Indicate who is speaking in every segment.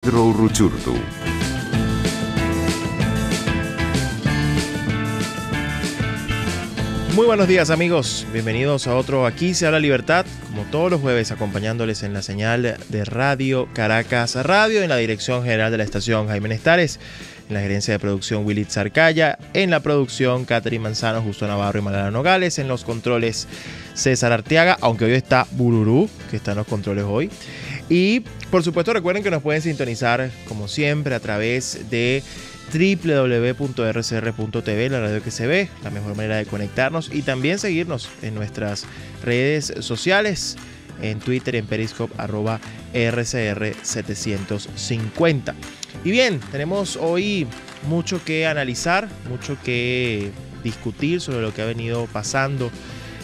Speaker 1: Pedro Urruchurtu.
Speaker 2: Muy buenos días, amigos, bienvenidos a otro Aquí se habla libertad, como todos los jueves, acompañándoles en la señal de Radio Caracas Radio, en la dirección general de la estación Jaime Nestares, en la gerencia de producción Willy Zarcaya, en la producción Catherine Manzano, Justo Navarro y Malala Nogales, en los controles César Arteaga, aunque hoy está Bururú, que está en los controles hoy. Y por supuesto recuerden que nos pueden sintonizar como siempre a través de www.rcr.tv, la radio que se ve, la mejor manera de conectarnos, y también seguirnos en nuestras redes sociales, en Twitter, en Periscope, @RCR750. Y bien, tenemos hoy mucho que analizar, mucho que discutir sobre lo que ha venido pasando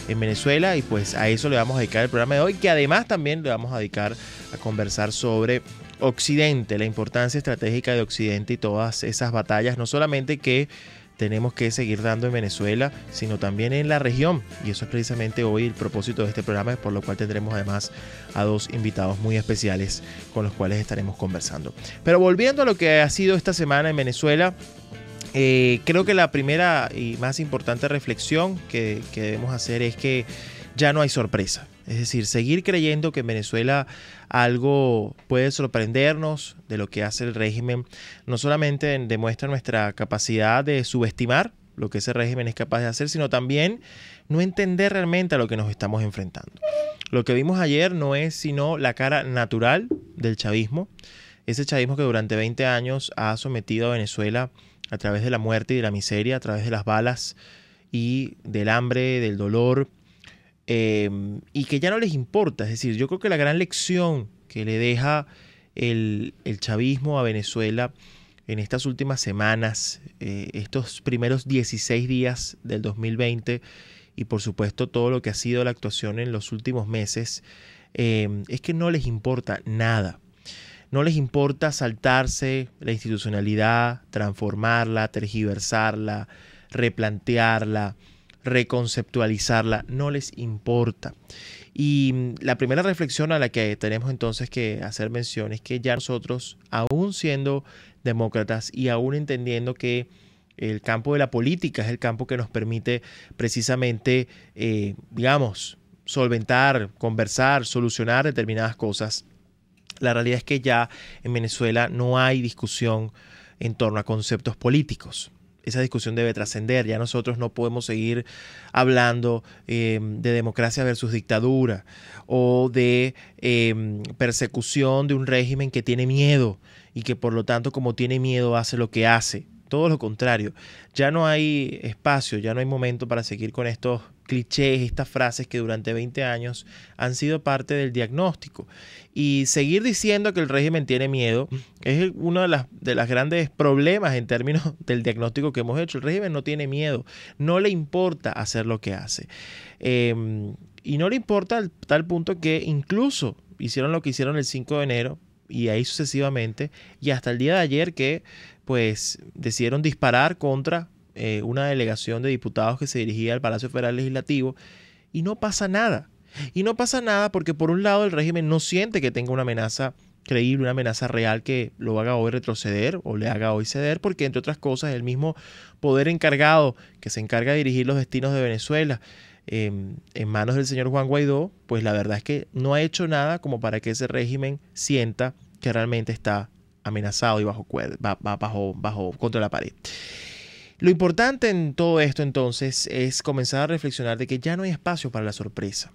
Speaker 2: en Venezuela, y pues a eso le vamos a dedicar el programa de hoy, que además también le vamos a dedicar a conversar sobre Occidente, la importancia estratégica de Occidente y todas esas batallas, no solamente que tenemos que seguir dando en Venezuela, sino también en la región. Y eso es precisamente hoy el propósito de este programa, por lo cual tendremos además a dos invitados muy especiales con los cuales estaremos conversando. Pero volviendo a lo que ha sido esta semana en Venezuela, creo que la primera y más importante reflexión que debemos hacer es que ya no hay sorpresa. Es decir, seguir creyendo que en Venezuela algo puede sorprendernos de lo que hace el régimen, no solamente demuestra nuestra capacidad de subestimar lo que ese régimen es capaz de hacer, sino también no entender realmente a lo que nos estamos enfrentando. Lo que vimos ayer no es sino la cara natural del chavismo, ese chavismo que durante 20 años ha sometido a Venezuela a través de la muerte y de la miseria, a través de las balas y del hambre, del dolor, y que ya no les importa. Es decir, yo creo que la gran lección que le deja el chavismo a Venezuela en estas últimas semanas, estos primeros 16 días del 2020, y por supuesto todo lo que ha sido la actuación en los últimos meses, es que no les importa nada. No les importa saltarse la institucionalidad, transformarla, tergiversarla, replantearla, reconceptualizarla, no les importa. Y la primera reflexión a la que tenemos entonces que hacer mención es que ya nosotros, aún siendo demócratas y aún entendiendo que el campo de la política es el campo que nos permite precisamente, solventar, conversar, solucionar determinadas cosas, la realidad es que ya en Venezuela no hay discusión en torno a conceptos políticos. Esa discusión debe trascender. Ya nosotros no podemos seguir hablando de democracia versus dictadura o de persecución de un régimen que tiene miedo y que por lo tanto, como tiene miedo, hace lo que hace. Todo lo contrario. Ya no hay espacio, ya no hay momento para seguir con estos clichés, estas frases que durante 20 años han sido parte del diagnóstico. Y seguir diciendo que el régimen tiene miedo es uno de las grandes problemas en términos del diagnóstico que hemos hecho. El régimen no tiene miedo, no le importa hacer lo que hace. Y no le importa al tal punto que incluso hicieron lo que hicieron el 5 de enero y ahí sucesivamente, y hasta el día de ayer que pues decidieron disparar contra una delegación de diputados que se dirigía al Palacio Federal Legislativo, y no pasa nada. Y no pasa nada porque por un lado el régimen no siente que tenga una amenaza creíble, una amenaza real que lo haga hoy retroceder o le haga hoy ceder, porque entre otras cosas el mismo poder encargado que se encarga de dirigir los destinos de Venezuela en manos del señor Juan Guaidó, pues la verdad es que no ha hecho nada como para que ese régimen sienta que realmente está amenazado y bajo contra la pared. Lo importante en todo esto entonces es comenzar a reflexionar de que ya no hay espacio para la sorpresa.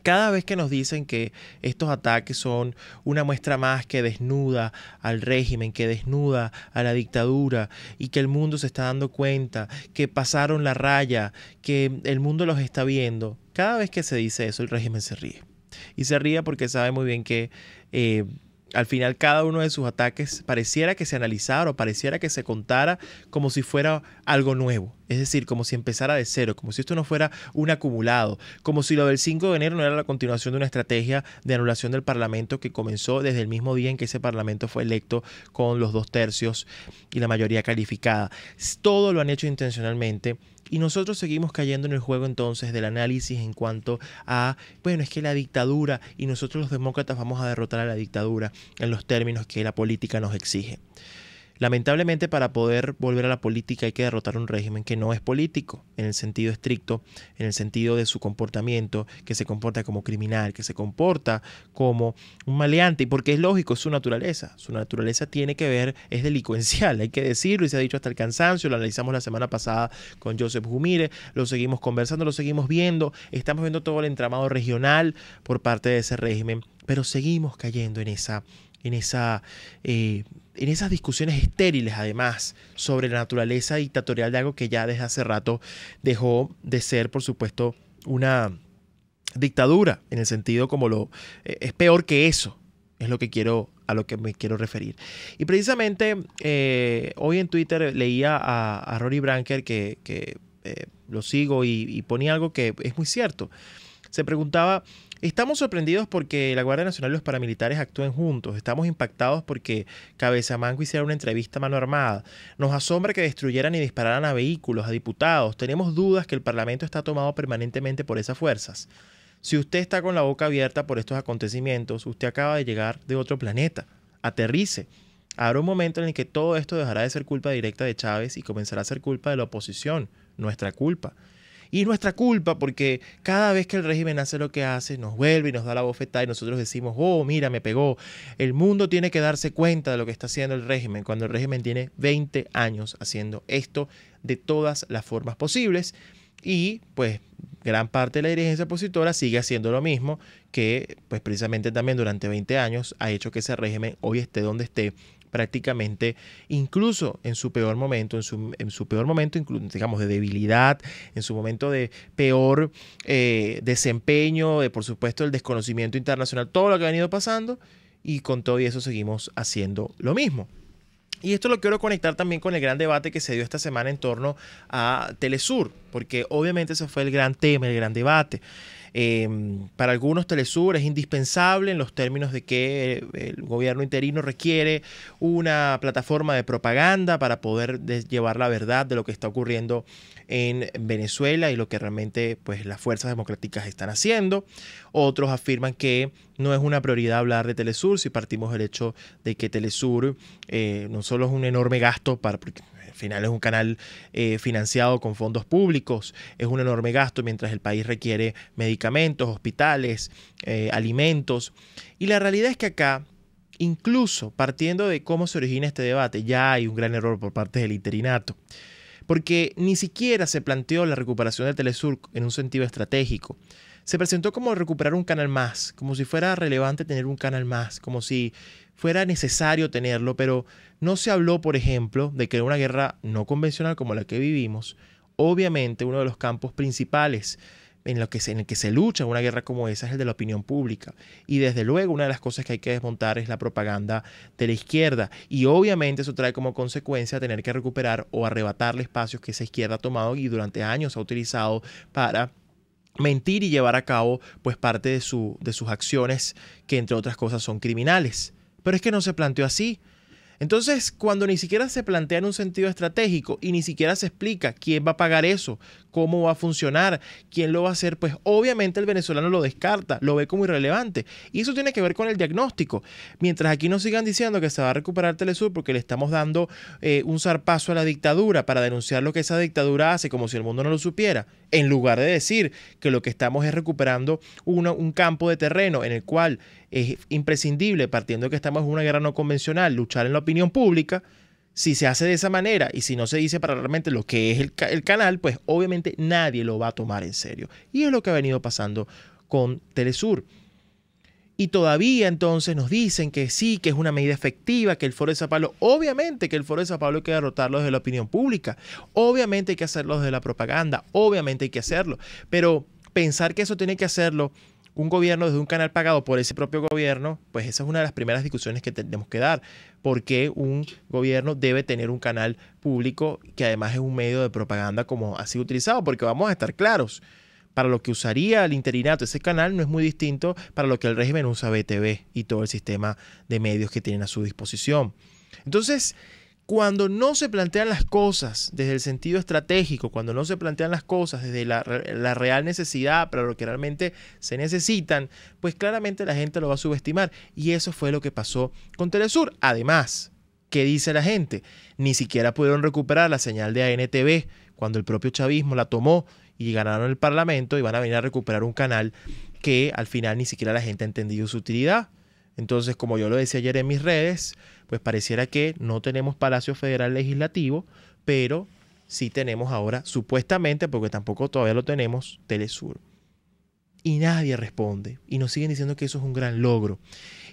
Speaker 2: Cada vez que nos dicen que estos ataques son una muestra más que desnuda al régimen, que desnuda a la dictadura, y que el mundo se está dando cuenta, que pasaron la raya, que el mundo los está viendo, cada vez que se dice eso el régimen se ríe. Y se ríe porque sabe muy bien que al final cada uno de sus ataques pareciera que se analizara o pareciera que se contara como si fuera algo nuevo. Es decir, como si empezara de cero, como si esto no fuera un acumulado, como si lo del 5 de enero no era la continuación de una estrategia de anulación del Parlamento que comenzó desde el mismo día en que ese Parlamento fue electo con los 2/3 y la mayoría calificada. Todo lo han hecho intencionalmente Y nosotros seguimos cayendo en el juego entonces del análisis en cuanto a, bueno, es que la dictadura y nosotros los demócratas vamos a derrotar a la dictadura en los términos que la política nos exige. Lamentablemente, para poder volver a la política hay que derrotar un régimen que no es político en el sentido estricto, en el sentido de su comportamiento, que se comporta como criminal, que se comporta como un maleante, y porque es lógico, es su naturaleza. Su naturaleza tiene que ver, es delincuencial, hay que decirlo, y se ha dicho hasta el cansancio. Lo analizamos la semana pasada con Joseph Gumire, lo seguimos conversando, lo seguimos viendo, estamos viendo todo el entramado regional por parte de ese régimen, pero seguimos cayendo en esas discusiones estériles, además, sobre la naturaleza dictatorial de algo que ya desde hace rato dejó de ser, por supuesto, una dictadura, en el sentido como es peor que eso, es a lo que me quiero referir. Y precisamente hoy en Twitter leía a Rory Branker, que lo sigo, y ponía algo que es muy cierto. Se preguntaba: estamos sorprendidos porque la Guardia Nacional y los paramilitares actúen juntos. Estamos impactados porque Cabezamango hiciera una entrevista a mano armada. Nos asombra que destruyeran y dispararan a vehículos, a diputados. Tenemos dudas que el Parlamento está tomado permanentemente por esas fuerzas. Si usted está con la boca abierta por estos acontecimientos, usted acaba de llegar de otro planeta. Aterrice. Habrá un momento en el que todo esto dejará de ser culpa directa de Chávez y comenzará a ser culpa de la oposición. Nuestra culpa. Y nuestra culpa porque cada vez que el régimen hace lo que hace, nos vuelve y nos da la bofetada y nosotros decimos: oh, mira, me pegó. El mundo tiene que darse cuenta de lo que está haciendo el régimen, cuando el régimen tiene 20 años haciendo esto de todas las formas posibles. Y pues gran parte de la dirigencia opositora sigue haciendo lo mismo, que pues precisamente también durante 20 años ha hecho que ese régimen hoy esté donde esté, prácticamente incluso en su peor momento, digamos, de debilidad, en su momento de peor desempeño, de por supuesto el desconocimiento internacional, todo lo que ha venido pasando, y con todo eso seguimos haciendo lo mismo. Y esto lo quiero conectar también con el gran debate que se dio esta semana en torno a Telesur, porque obviamente ese fue el gran tema, el gran debate. Para algunos Telesur es indispensable en los términos de que el gobierno interino requiere una plataforma de propaganda para poder llevar la verdad de lo que está ocurriendo en Venezuela y lo que realmente pues las fuerzas democráticas están haciendo. Otros afirman que no es una prioridad hablar de Telesur si partimos del hecho de que Telesur no solo es un enorme gasto porque al final es un canal financiado con fondos públicos, es un enorme gasto mientras el país requiere medicamentos, hospitales, alimentos. Y la realidad es que acá, incluso partiendo de cómo se origina este debate, ya hay un gran error por parte del interinato, porque ni siquiera se planteó la recuperación de Telesur en un sentido estratégico. Se presentó como recuperar un canal más, como si fuera relevante tener un canal más, como si fuera necesario tenerlo, pero no se habló, por ejemplo, de que una guerra no convencional como la que vivimos, obviamente uno de los campos principales en el que se lucha en una guerra como esa es el de la opinión pública. Y desde luego una de las cosas que hay que desmontar es la propaganda de la izquierda. Y obviamente eso trae como consecuencia tener que recuperar o arrebatarle espacios que esa izquierda ha tomado y durante años ha utilizado para mentir y llevar a cabo pues parte de sus acciones que entre otras cosas son criminales. Pero es que no se planteó así. Entonces, cuando ni siquiera se plantea en un sentido estratégico y ni siquiera se explica quién va a pagar eso, cómo va a funcionar, quién lo va a hacer, pues obviamente el venezolano lo descarta, lo ve como irrelevante. Y eso tiene que ver con el diagnóstico. Mientras aquí nos sigan diciendo que se va a recuperar Telesur porque le estamos dando un zarpazo a la dictadura para denunciar lo que esa dictadura hace como si el mundo no lo supiera, en lugar de decir que lo que estamos es recuperando un campo de terreno en el cual es imprescindible, partiendo de que estamos en una guerra no convencional, luchar en la opinión pública. Si se hace de esa manera y si no se dice para realmente lo que es el canal, pues obviamente nadie lo va a tomar en serio. Y es lo que ha venido pasando con Telesur. Y todavía entonces nos dicen que sí, que es una medida efectiva, que el Foro de Sao Paulo, obviamente que el Foro de Sao Paulo hay que derrotarlo desde la opinión pública, obviamente hay que hacerlo desde la propaganda, obviamente hay que hacerlo, pero pensar que eso tiene que hacerlo un gobierno desde un canal pagado por ese propio gobierno, pues esa es una de las primeras discusiones que tenemos que dar. Porque un gobierno debe tener un canal público que además es un medio de propaganda como ha sido utilizado? Porque vamos a estar claros, para lo que usaría el interinato ese canal no es muy distinto para lo que el régimen usa BTV y todo el sistema de medios que tienen a su disposición. Entonces, cuando no se plantean las cosas desde el sentido estratégico, cuando no se plantean las cosas desde la real necesidad, pero lo que realmente se necesitan, pues claramente la gente lo va a subestimar. Y eso fue lo que pasó con Telesur. Además, ¿qué dice la gente? Ni siquiera pudieron recuperar la señal de ANTV cuando el propio chavismo la tomó y ganaron el Parlamento, y van a venir a recuperar un canal que al final ni siquiera la gente ha entendido su utilidad. Entonces, como yo lo decía ayer en mis redes, pues pareciera que no tenemos Palacio Federal Legislativo, pero sí tenemos ahora, supuestamente, porque tampoco todavía lo tenemos, Telesur. Y nadie responde. Y nos siguen diciendo que eso es un gran logro.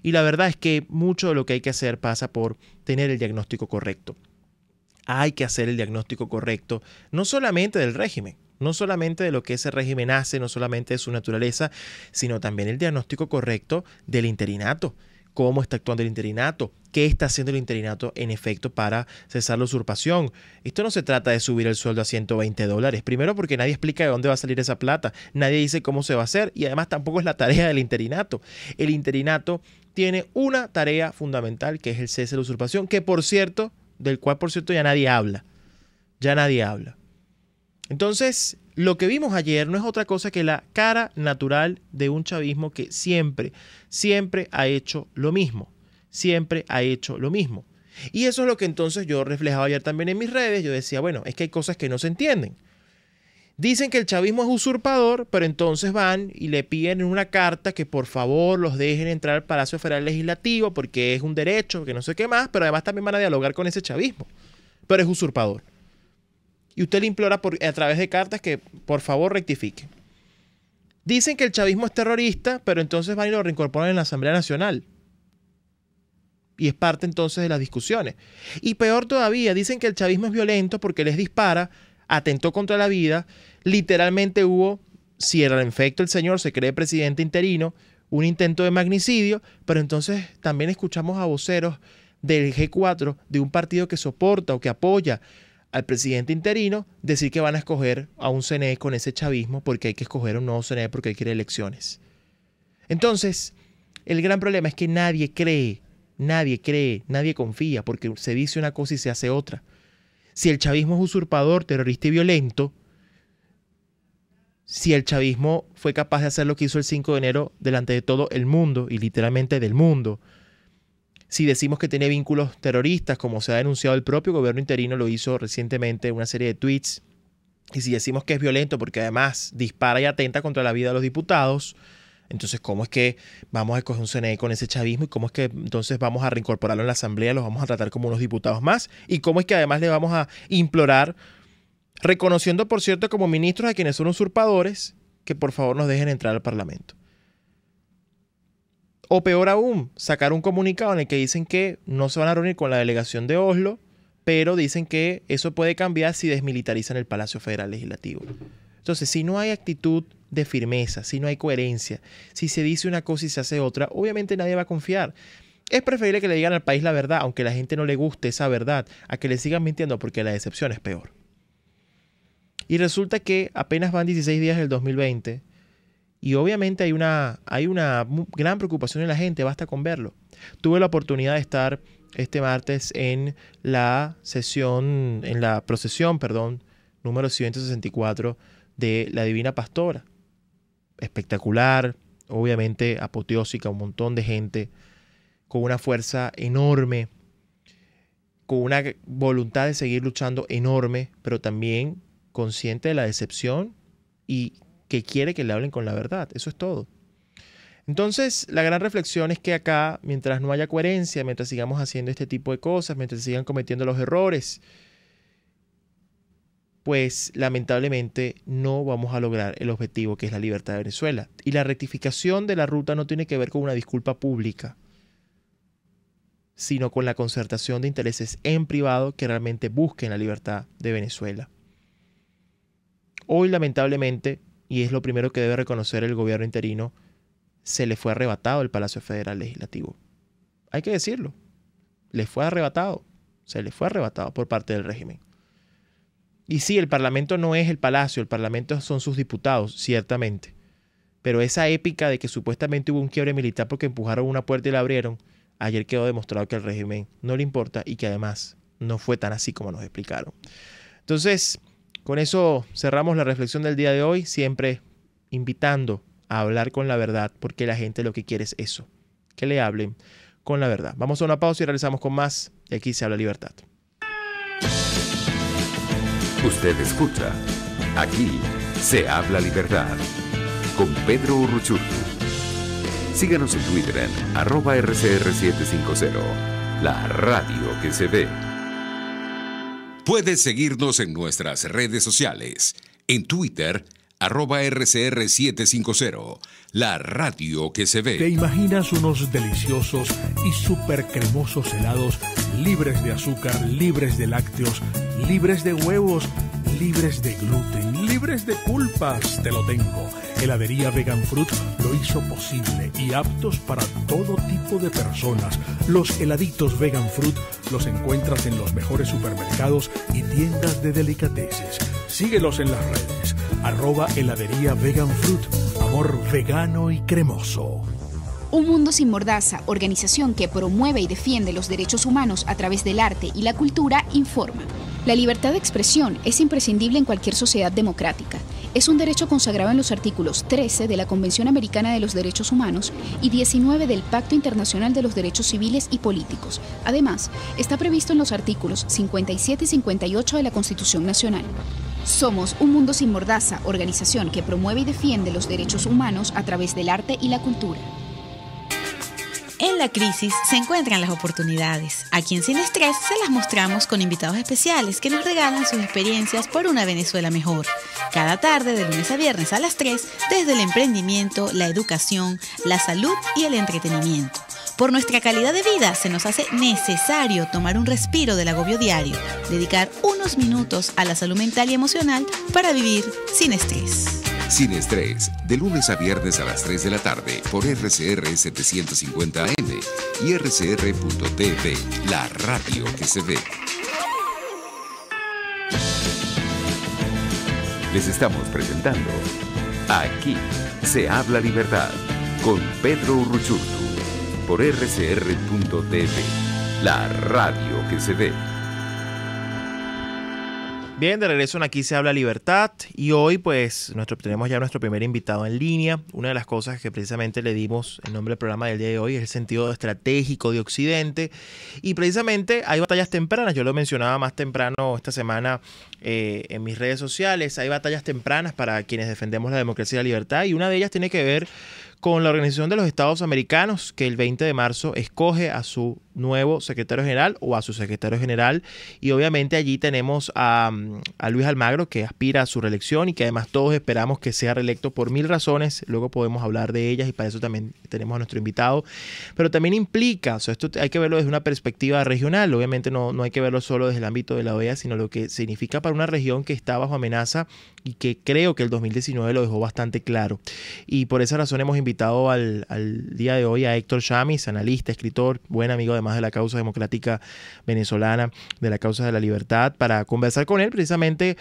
Speaker 2: Y la verdad es que mucho de lo que hay que hacer pasa por tener el diagnóstico correcto. Hay que hacer el diagnóstico correcto, no solamente del régimen, no solamente de lo que ese régimen hace, no solamente de su naturaleza, sino también el diagnóstico correcto del interinato. Cómo está actuando el interinato, qué está haciendo el interinato en efecto para cesar la usurpación. Esto no se trata de subir el sueldo a $120. Primero, porque nadie explica de dónde va a salir esa plata, nadie dice cómo se va a hacer, y además tampoco es la tarea del interinato. El interinato tiene una tarea fundamental, que es el cese de la usurpación, que por cierto, del cual por cierto ya nadie habla. Ya nadie habla. Entonces, lo que vimos ayer no es otra cosa que la cara natural de un chavismo que siempre ha hecho lo mismo. Siempre ha hecho lo mismo. Y eso es lo que entonces yo reflejaba ayer también en mis redes. Yo decía, bueno, es que hay cosas que no se entienden. Dicen que el chavismo es usurpador, pero entonces van y le piden en una carta que por favor los dejen entrar al Palacio Federal Legislativo porque es un derecho, que no sé qué más, pero además también van a dialogar con ese chavismo. Pero es usurpador. Y usted le implora a través de cartas que por favor rectifique. Dicen que el chavismo es terrorista, pero entonces van y lo reincorporan en la Asamblea Nacional. Y es parte entonces de las discusiones. Y peor todavía, dicen que el chavismo es violento porque les dispara, atentó contra la vida. Literalmente hubo, si en efecto el señor se cree presidente interino, un intento de magnicidio, pero entonces también escuchamos a voceros del G4, de un partido que soporta o que apoya al presidente interino, decir que van a escoger a un CNE con ese chavismo porque hay que escoger un nuevo CNE porque hay que ir a elecciones. Entonces, el gran problema es que nadie cree, nadie confía, porque se dice una cosa y se hace otra. Si el chavismo es usurpador, terrorista y violento, si el chavismo fue capaz de hacer lo que hizo el 5 de enero delante de todo el mundo, y literalmente del mundo, si decimos que tiene vínculos terroristas, como se ha denunciado el propio gobierno interino, lo hizo recientemente en una serie de tweets, y si decimos que es violento porque además dispara y atenta contra la vida de los diputados, entonces ¿cómo es que vamos a escoger un CNE con ese chavismo? ¿Y cómo es que entonces vamos a reincorporarlo en la Asamblea, los vamos a tratar como unos diputados más? ¿Y cómo es que además le vamos a implorar, reconociendo por cierto como ministros a quienes son usurpadores, que por favor nos dejen entrar al Parlamento? O peor aún, sacar un comunicado en el que dicen que no se van a reunir con la delegación de Oslo, pero dicen que eso puede cambiar si desmilitarizan el Palacio Federal Legislativo. Entonces, si no hay actitud de firmeza, si no hay coherencia, si se dice una cosa y se hace otra, obviamente nadie va a confiar. Es preferible que le digan al país la verdad, aunque a la gente no le guste esa verdad, a que le sigan mintiendo porque la decepción es peor. Y resulta que apenas van 16 días del 2020 y obviamente hay una gran preocupación en la gente, basta con verlo. Tuve la oportunidad de estar este martes en la procesión, número 164 de la Divina Pastora. Espectacular, obviamente apoteósica, un montón de gente con una fuerza enorme, con una voluntad de seguir luchando enorme, pero también consciente de la decepción y que quiere que le hablen con la verdad. Eso es todo. Entonces, la gran reflexión es que acá, mientras no haya coherencia, mientras sigamos haciendo este tipo de cosas, mientras sigan cometiendo los errores, pues lamentablemente no vamos a lograr el objetivo que es la libertad de Venezuela. Y la rectificación de la ruta no tiene que ver con una disculpa pública, sino con la concertación de intereses en privado que realmente busquen la libertad de Venezuela. Hoy, lamentablemente, y es lo primero que debe reconocer el gobierno interino, se le fue arrebatado el Palacio Federal Legislativo. Hay que decirlo. Le fue arrebatado. Se le fue arrebatado por parte del régimen. Y sí, el Parlamento no es el Palacio, el Parlamento son sus diputados, ciertamente. Pero esa épica de que supuestamente hubo un quiebre militar porque empujaron una puerta y la abrieron, ayer quedó demostrado que al régimen no le importa y que además no fue tan así como nos explicaron. Entonces, con eso cerramos la reflexión del día de hoy, siempre invitando a hablar con la verdad, porque la gente lo que quiere es eso, que le hablen con la verdad. Vamos a una pausa y regresamos con más. Y aquí se habla libertad.
Speaker 1: Usted escucha, aquí se habla libertad, con Pedro Urruchurtu. Síganos en Twitter en @RCR750, la radio que se ve.
Speaker 3: Puedes seguirnos en nuestras redes sociales. En Twitter, @RCR750, la radio que se ve.
Speaker 4: ¿Te imaginas unos deliciosos y súper cremosos helados libres de azúcar, libres de lácteos, libres de huevos, libres de gluten, libres de culpas? Te lo tengo. Heladería Vegan Fruit lo hizo posible y aptos para todo tipo de personas. Los heladitos Vegan Fruit los encuentras en los mejores supermercados y tiendas de delicateces. Síguelos en las redes. @heladería Vegan Fruit. Amor vegano y cremoso.
Speaker 5: Un Mundo Sin Mordaza, organización que promueve y defiende los derechos humanos a través del arte y la cultura, informa. La libertad de expresión es imprescindible en cualquier sociedad democrática. Es un derecho consagrado en los artículos 13 de la Convención Americana de los Derechos Humanos y 19 del Pacto Internacional de los Derechos Civiles y Políticos. Además, está previsto en los artículos 57 y 58 de la Constitución Nacional. Somos Un Mundo Sin Mordaza, organización que promueve y defiende los derechos humanos a través del arte y la cultura.
Speaker 6: En la crisis se encuentran las oportunidades. Aquí en Sin Estrés se las mostramos con invitados especiales que nos regalan sus experiencias por una Venezuela mejor. Cada tarde, de lunes a viernes a las 3, desde el emprendimiento, la educación, la salud y el entretenimiento. Por nuestra calidad de vida se nos hace necesario tomar un respiro del agobio diario, dedicar unos minutos a la salud mental y emocional para vivir sin estrés.
Speaker 3: Sin Estrés, de lunes a viernes a las 3 de la tarde por RCR 750 AM y RCR.tv, la radio que se ve.
Speaker 1: Les estamos presentando Aquí se habla libertad, con Pedro Urruchurtu, por RCR.tv, la radio que se ve.
Speaker 2: Bien, de regreso en Aquí se habla libertad y hoy pues tenemos ya nuestro primer invitado en línea. Una de las cosas que precisamente le dimos el nombre del programa del día de hoy es el sentido estratégico de Occidente y precisamente hay batallas tempranas. Yo lo mencionaba más temprano esta semana en mis redes sociales. Hay batallas tempranas para quienes defendemos la democracia y la libertad y una de ellas tiene que ver con la Organización de los Estados Americanos, que el 20 de marzo escoge a su nuevo secretario general o a su secretario general. Y obviamente allí tenemos a Luis Almagro, que aspira a su reelección y que además todos esperamos que sea reelecto por 1000 razones. Luego podemos hablar de ellas y para eso también tenemos a nuestro invitado. Pero también implica, o sea, esto hay que verlo desde una perspectiva regional. Obviamente no hay que verlo solo desde el ámbito de la OEA, sino lo que significa para una región que está bajo amenaza y que creo que el 2019 lo dejó bastante claro. Y por esa razón hemos invitado al día de hoy a Héctor Chamis, analista, escritor, buen amigo además de la causa democrática venezolana, de la causa de la libertad, para conversar con él precisamente,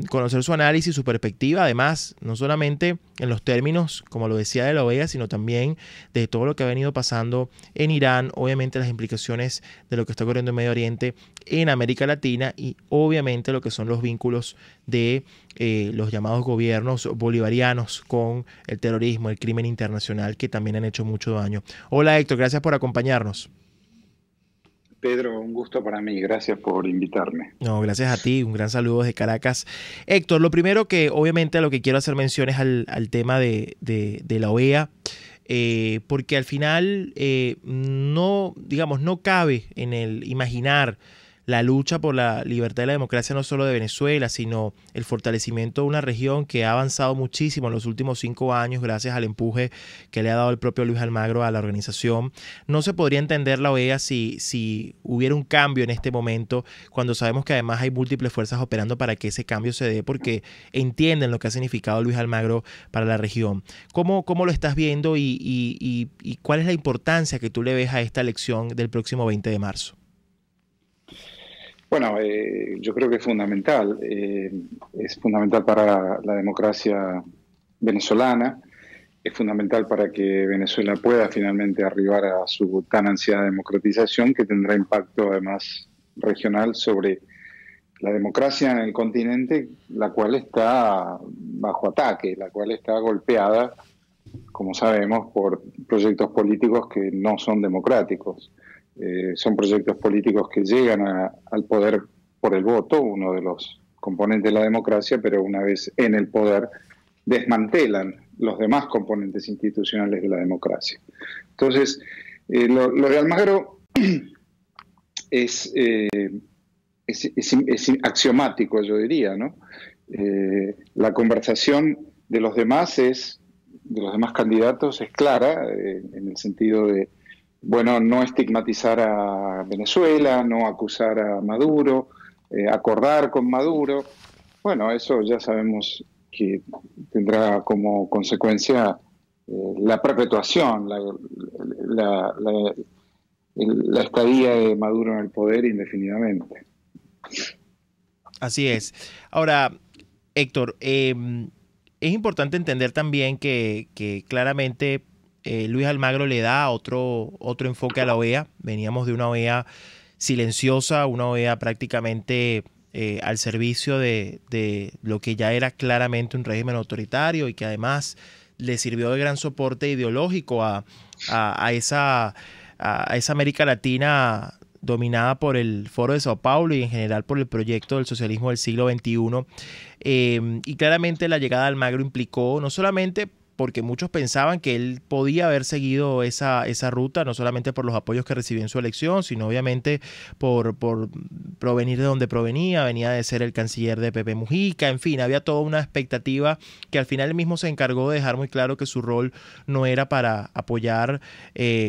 Speaker 2: conocer su análisis, su perspectiva, además no solamente en los términos, como lo decía, de la OEA, sino también de todo lo que ha venido pasando en Irán, obviamente las implicaciones de lo que está ocurriendo en Medio Oriente, en América Latina y obviamente lo que son los vínculos de los llamados gobiernos bolivarianos con el terrorismo, el crimen internacional, que también han hecho mucho daño. Hola Héctor, gracias por acompañarnos.
Speaker 7: Pedro, un gusto para mí, gracias por invitarme.
Speaker 2: No, gracias a ti, un gran saludo desde Caracas. Héctor, lo primero que obviamente a lo que quiero hacer mención es al tema de la OEA, porque al final no cabe en el imaginar la lucha por la libertad y la democracia no solo de Venezuela, sino el fortalecimiento de una región que ha avanzado muchísimo en los últimos 5 años gracias al empuje que le ha dado el propio Luis Almagro a la organización. No se podría entender la OEA si hubiera un cambio en este momento, cuando sabemos que además hay múltiples fuerzas operando para que ese cambio se dé, porque entienden lo que ha significado Luis Almagro para la región. ¿Cómo lo estás viendo y cuál es la importancia que tú le ves a esta elección del próximo 20 de marzo?
Speaker 7: Bueno, yo creo que es fundamental para la democracia venezolana, es fundamental para que Venezuela pueda finalmente arribar a su tan ansiada democratización, que tendrá impacto además regional sobre la democracia en el continente, la cual está bajo ataque, la cual está golpeada, como sabemos, por proyectos políticos que no son democráticos. Son proyectos políticos que llegan al poder por el voto, uno de los componentes de la democracia, pero una vez en el poder desmantelan los demás componentes institucionales de la democracia. Entonces, lo de Almagro es axiomático, yo diría, ¿no? La conversación de los demás candidatos es clara, en el sentido de, bueno, no estigmatizar a Venezuela, no acusar a Maduro, acordar con Maduro. Bueno, eso ya sabemos que tendrá como consecuencia la perpetuación, la estadía de Maduro en el poder indefinidamente.
Speaker 2: Así es. Ahora, Héctor, es importante entender también que claramente Luis Almagro le da otro enfoque a la OEA. Veníamos de una OEA silenciosa, una OEA prácticamente al servicio de lo que ya era claramente un régimen autoritario y que además le sirvió de gran soporte ideológico a esa América Latina dominada por el Foro de Sao Paulo y en general por el proyecto del socialismo del siglo XXI. Y claramente la llegada de Almagro implicó no solamente porque muchos pensaban que él podía haber seguido esa ruta, no solamente por los apoyos que recibió en su elección, sino obviamente por provenir de donde provenía, venía de ser el canciller de Pepe Mujica, en fin, había toda una expectativa que al final él mismo se encargó de dejar muy claro que su rol no era para apoyar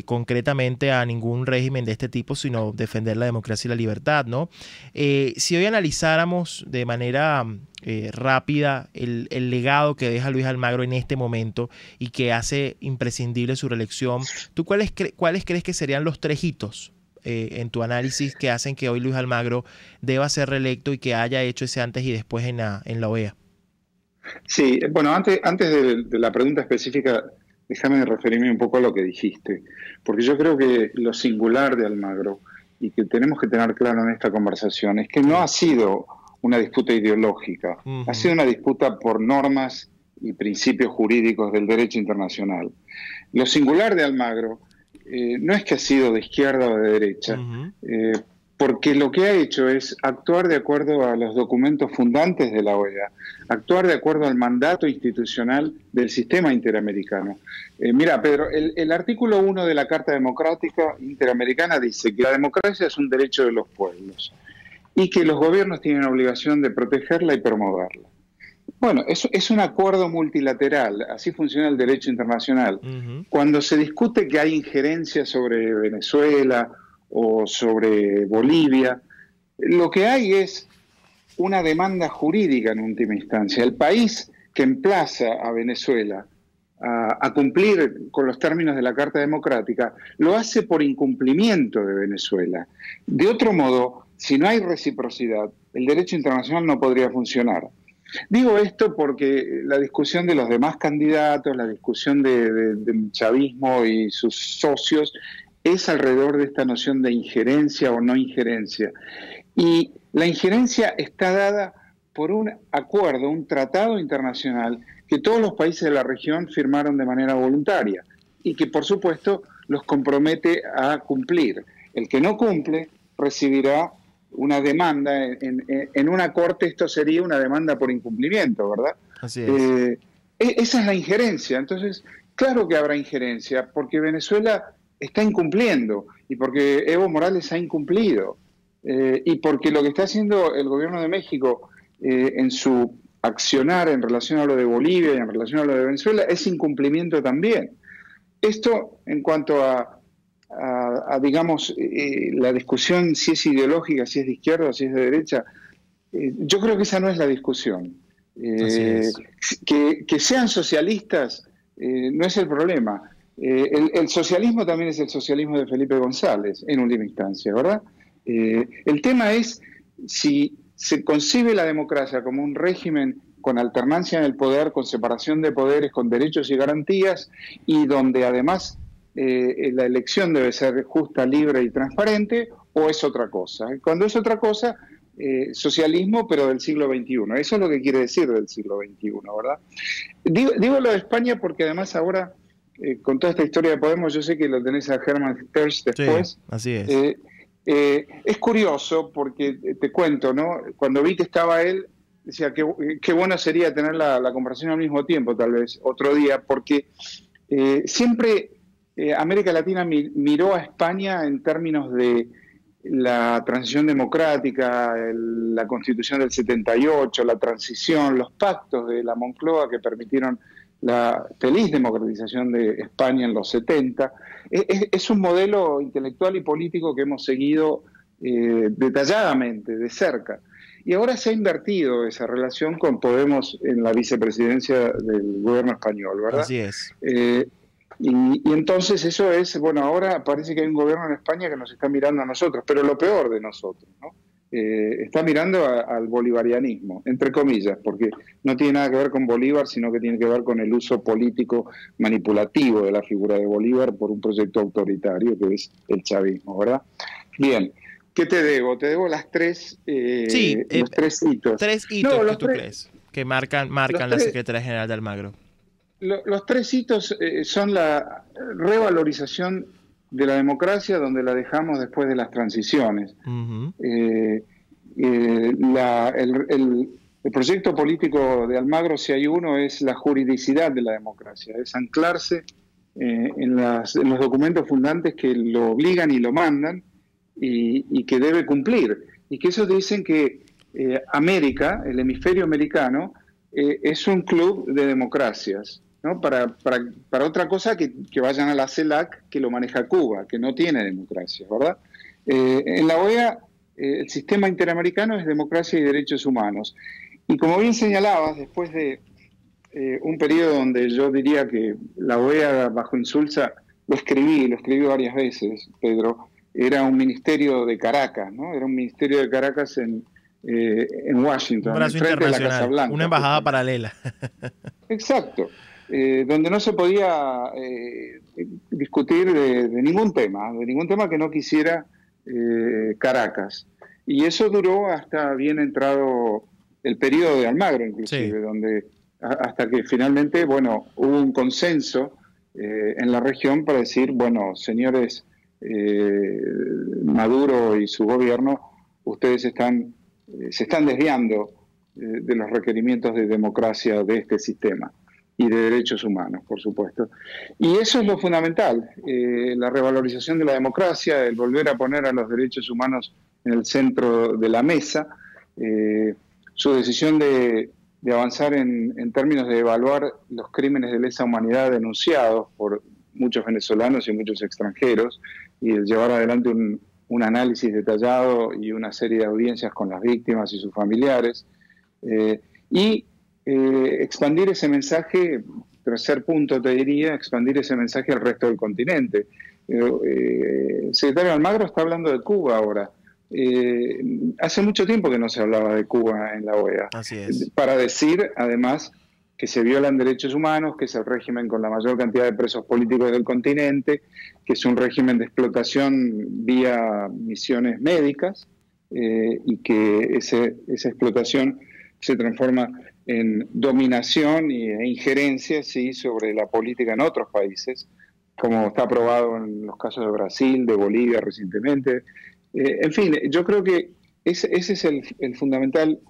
Speaker 2: concretamente a ningún régimen de este tipo, sino defender la democracia y la libertad, ¿no? Si hoy analizáramos de manera rápida el legado que deja Luis Almagro en este momento y que hace imprescindible su reelección, ¿tú cuáles crees que serían los 3 hitos en tu análisis que hacen que hoy Luis Almagro deba ser reelecto y que haya hecho ese antes y después en la OEA?
Speaker 7: Sí, bueno, antes de la pregunta específica, déjame referirme un poco a lo que dijiste, porque yo creo que lo singular de Almagro y que tenemos que tener claro en esta conversación es que no ha sido una disputa ideológica, ha sido una disputa por normas y principios jurídicos del derecho internacional. Lo singular de Almagro no es que ha sido de izquierda o de derecha, porque lo que ha hecho es actuar de acuerdo a los documentos fundantes de la OEA, actuar de acuerdo al mandato institucional del sistema interamericano. Mira, Pedro, el artículo 1 de la Carta Democrática Interamericana dice que la democracia es un derecho de los pueblos y que los gobiernos tienen la obligación de protegerla y promoverla. Bueno, eso es un acuerdo multilateral, así funciona el derecho internacional. Cuando se discute que hay injerencia sobre Venezuela o sobre Bolivia, lo que hay es una demanda jurídica en última instancia. El país que emplaza a Venezuela a cumplir con los términos de la Carta Democrática lo hace por incumplimiento de Venezuela. De otro modo, si no hay reciprocidad, el derecho internacional no podría funcionar. Digo esto porque la discusión de los demás candidatos, la discusión del chavismo y sus socios, es alrededor de esta noción de injerencia o no injerencia. Y la injerencia está dada por un acuerdo, un tratado internacional que todos los países de la región firmaron de manera voluntaria y que, por supuesto, los compromete a cumplir. El que no cumple recibirá una demanda en una corte. Esto sería una demanda por incumplimiento, ¿verdad?
Speaker 2: Así es.
Speaker 7: Esa es la injerencia. Entonces, claro que habrá injerencia, porque Venezuela está incumpliendo y porque Evo Morales ha incumplido y porque lo que está haciendo el gobierno de México en su accionar en relación a lo de Bolivia y en relación a lo de Venezuela es incumplimiento también. Esto en cuanto a digamos, la discusión si es ideológica, si es de izquierda o si es de derecha, yo creo que esa no es la discusión. Que sean socialistas no es el problema. El socialismo también es el socialismo de Felipe González, en última instancia, ¿verdad? El tema es si se concibe la democracia como un régimen con alternancia en el poder, con separación de poderes, con derechos y garantías, y donde además la elección debe ser justa, libre y transparente, o es otra cosa. Cuando es otra cosa, socialismo, pero del siglo XXI. Eso es lo que quiere decir del siglo XXI, ¿verdad? Digo lo de España porque además ahora, con toda esta historia de Podemos, yo sé que lo tenés a Hermann Terz después.
Speaker 2: Sí, así es.
Speaker 7: Es curioso porque, te cuento, ¿no? Cuando vi que estaba él, decía que qué bueno sería tener la conversación al mismo tiempo, tal vez, otro día, porque siempre América Latina miró a España en términos de la transición democrática, la Constitución del 78, la transición, los pactos de la Moncloa que permitieron la feliz democratización de España en los 70. Es un modelo intelectual y político que hemos seguido detalladamente, de cerca. Y ahora se ha invertido esa relación con Podemos en la vicepresidencia del gobierno español, ¿verdad?
Speaker 2: Así es.
Speaker 7: Y entonces eso es, bueno, ahora parece que hay un gobierno en España que nos está mirando a nosotros, pero lo peor de nosotros, ¿no? Está mirando al bolivarianismo, entre comillas, porque no tiene nada que ver con Bolívar, sino que tiene que ver con el uso político manipulativo de la figura de Bolívar por un proyecto autoritario que es el chavismo, ¿verdad? Bien, ¿qué te debo? Te debo las tres, los tres hitos.
Speaker 2: Tres hitos que tú crees que marcan la Secretaría General de Almagro.
Speaker 7: Los tres hitos son la revalorización de la democracia, donde la dejamos después de las transiciones.
Speaker 2: Uh-huh.
Speaker 7: El proyecto político de Almagro, si hay uno, es la juridicidad de la democracia, es anclarse en los documentos fundantes que lo obligan y lo mandan y que debe cumplir. Y que esos dicen que América, el hemisferio americano, es un club de democracias, ¿no? Para otra cosa que vayan a la CELAC, que lo maneja Cuba, que no tiene democracia, ¿verdad? En la OEA el sistema interamericano es democracia y derechos humanos. Y como bien señalabas, después de un periodo donde yo diría que la OEA bajo Insulza, lo escribí varias veces, Pedro, era un ministerio de Caracas, ¿no? Era un ministerio de Caracas en Washington,
Speaker 2: un brazo
Speaker 7: frente a la Casa
Speaker 2: internacional,
Speaker 7: Blanca,
Speaker 2: una embajada paralela.
Speaker 7: Exacto. Donde no se podía discutir de ningún tema que no quisiera Caracas. Y eso duró hasta bien entrado el periodo de Almagro, inclusive, sí, donde hasta que finalmente, bueno, hubo un consenso en la región para decir, bueno, señores Maduro y su gobierno, ustedes se están desviando de los requerimientos de democracia de este sistema y de derechos humanos, por supuesto. Y eso es lo fundamental, la revalorización de la democracia, el volver a poner a los derechos humanos en el centro de la mesa, su decisión de avanzar en términos de evaluar los crímenes de lesa humanidad denunciados por muchos venezolanos y muchos extranjeros, y el llevar adelante un análisis detallado y una serie de audiencias con las víctimas y sus familiares, y expandir ese mensaje, tercer punto te diría, expandir ese mensaje al resto del continente. El secretario Almagro está hablando de Cuba ahora. Hace mucho tiempo que no se hablaba de Cuba en la OEA.
Speaker 2: Así es.
Speaker 7: Para decir, además, que se violan derechos humanos, que es el régimen con la mayor cantidad de presos políticos del continente, que es un régimen de explotación vía misiones médicas, y que esa explotación se transforma en dominación e injerencia, sí, sobre la política en otros países, como está aprobado en los casos de Brasil, de Bolivia recientemente. En fin, yo creo que ese es el fundamental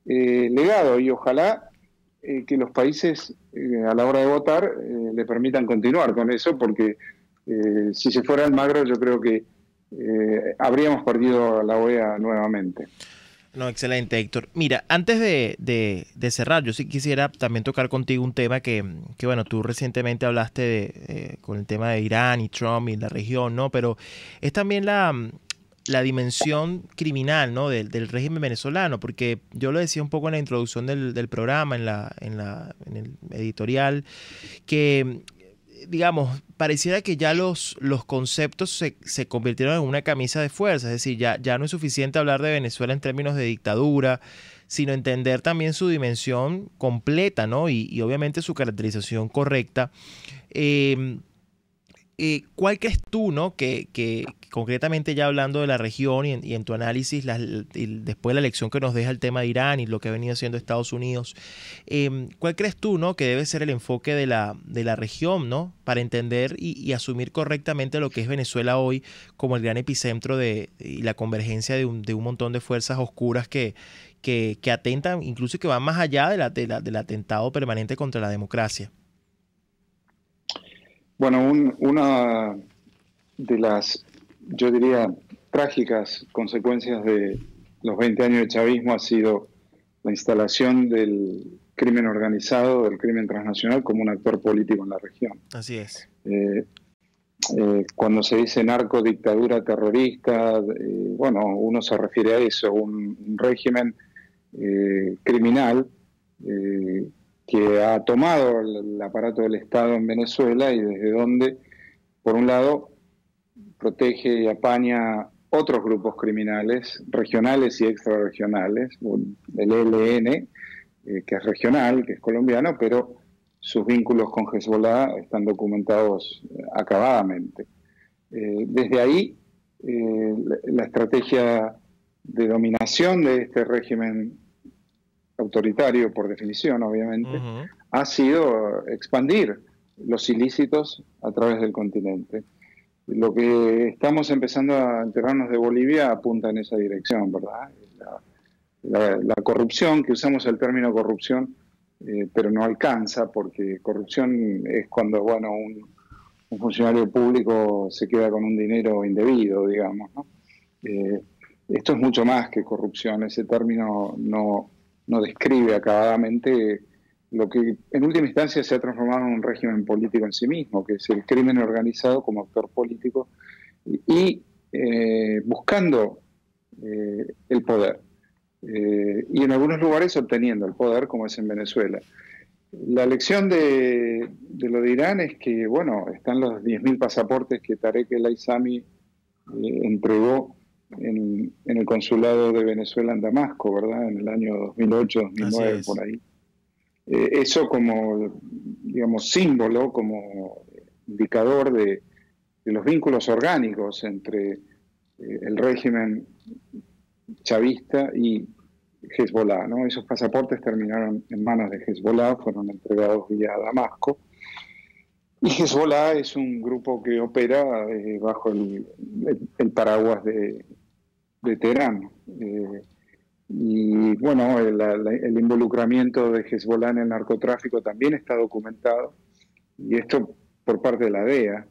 Speaker 7: legado, y ojalá que los países a la hora de votar le permitan continuar con eso, porque si se fuera Almagro yo creo que habríamos perdido a la OEA nuevamente.
Speaker 2: No, excelente, Héctor. Mira, antes de cerrar, yo sí quisiera también tocar contigo un tema que bueno, tú recientemente hablaste con el tema de Irán y Trump y la región, ¿no? Pero es también la dimensión criminal, ¿no? del régimen venezolano, porque yo lo decía un poco en la introducción del programa, en el editorial, que digamos, pareciera que ya los conceptos se convirtieron en una camisa de fuerza, es decir, ya no es suficiente hablar de Venezuela en términos de dictadura, sino entender también su dimensión completa, ¿no? Y obviamente su caracterización correcta. ¿cuál crees tú, ¿no? Que concretamente ya hablando de la región y en tu análisis, y después de la lección que nos deja el tema de Irán y lo que ha venido haciendo Estados Unidos, ¿cuál crees tú, ¿no? que debe ser el enfoque de la región, ¿no? para entender y asumir correctamente lo que es Venezuela hoy como el gran epicentro y la convergencia de un montón de fuerzas oscuras que atentan, incluso que van más allá del atentado permanente contra la democracia?
Speaker 7: Bueno, una de las, yo diría, trágicas consecuencias de los 20 años de chavismo ha sido la instalación del crimen organizado, del crimen transnacional, como un actor político en la región.
Speaker 2: Así es.
Speaker 7: Cuando se dice narcodictadura terrorista, bueno, uno se refiere a eso, un régimen criminal que ha tomado el aparato del Estado en Venezuela y desde donde, por un lado, protege y apaña otros grupos criminales, regionales y extrarregionales, el ELN, que es regional, que es colombiano, pero sus vínculos con Hezbollah están documentados acabadamente. Desde ahí, la estrategia de dominación de este régimen autoritario, por definición, obviamente, ha sido expandir los ilícitos a través del continente. Lo que estamos empezando a enterarnos de Bolivia apunta en esa dirección, ¿verdad? La corrupción, que usamos el término corrupción, pero no alcanza, porque corrupción es cuando, bueno, un funcionario público se queda con un dinero indebido, digamos, ¿no? Esto es mucho más que corrupción. Ese término no describe acabadamente lo que en última instancia se ha transformado en un régimen político en sí mismo, que es el crimen organizado como actor político y buscando el poder. Y en algunos lugares obteniendo el poder, como es en Venezuela. La lección de lo de Irán es que, bueno, están los 10.000 pasaportes que Tarek El Aissami entregó en el consulado de Venezuela en Damasco, ¿verdad? En el año 2008, 2009, por ahí. Eso como, digamos, símbolo, como indicador de los vínculos orgánicos entre el régimen chavista y Hezbollah, ¿no? Esos pasaportes terminaron en manos de Hezbollah, fueron entregados vía Damasco. Y Hezbollah es un grupo que opera bajo el paraguas de Teherán. Y bueno, el involucramiento de Hezbollah en el narcotráfico también está documentado, y esto por parte de la DEA.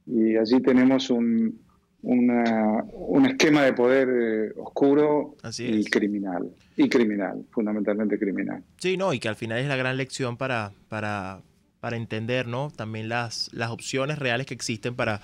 Speaker 7: Y allí tenemos un esquema de poder oscuro y criminal, fundamentalmente criminal.
Speaker 2: Sí, no, y que al final es la gran lección para entender, ¿no? También las opciones reales que existen para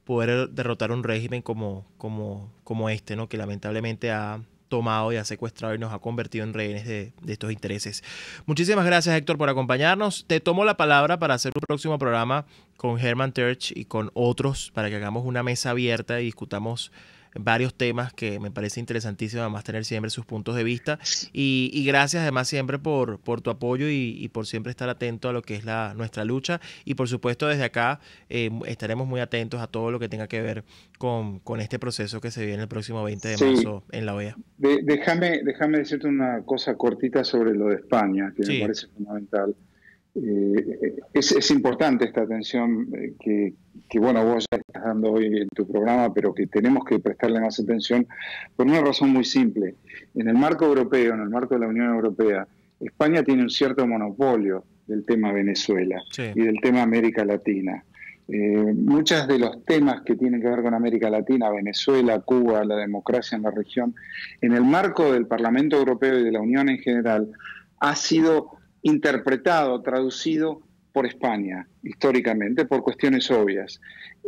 Speaker 2: poder derrotar un régimen como este, ¿no? Que lamentablemente ha tomado y ha secuestrado y nos ha convertido en rehenes de estos intereses. Muchísimas gracias, Héctor, por acompañarnos. Te tomo la palabra para hacer un próximo programa con Herman Tertsch y con otros para que hagamos una mesa abierta y discutamos varios temas que me parece interesantísimo, además tener siempre sus puntos de vista, y gracias además siempre por tu apoyo y por siempre estar atento a lo que es nuestra lucha, y por supuesto desde acá estaremos muy atentos a todo lo que tenga que ver con este proceso que se viene el próximo 20 de marzo en la OEA.
Speaker 7: Déjame decirte una cosa cortita sobre lo de España, que me parece fundamental. Es importante esta atención que bueno, vos ya estás dando hoy en tu programa, pero que tenemos que prestarle más atención por una razón muy simple. En el marco europeo, en el marco de la Unión Europea, España tiene un cierto monopolio del tema Venezuela y del tema América Latina. Muchos de los temas que tienen que ver con América Latina, Venezuela, Cuba, la democracia en la región, en el marco del Parlamento Europeo y de la Unión en general, ha sido interpretado, traducido por España, históricamente, por cuestiones obvias.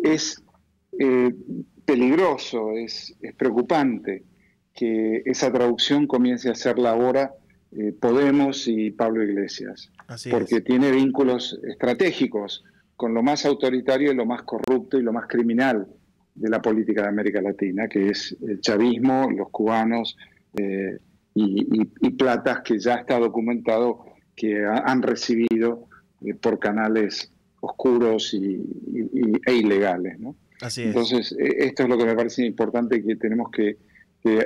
Speaker 7: Es peligroso, es preocupante que esa traducción comience a hacerla ahora Podemos y Pablo Iglesias, porque tiene vínculos estratégicos con lo más autoritario y lo más corrupto y lo más criminal de la política de América Latina, que es el chavismo, los cubanos y platas que ya está documentado que han recibido por canales oscuros e ilegales, ¿no?
Speaker 2: Así es.
Speaker 7: Entonces, esto es lo que me parece importante, que tenemos que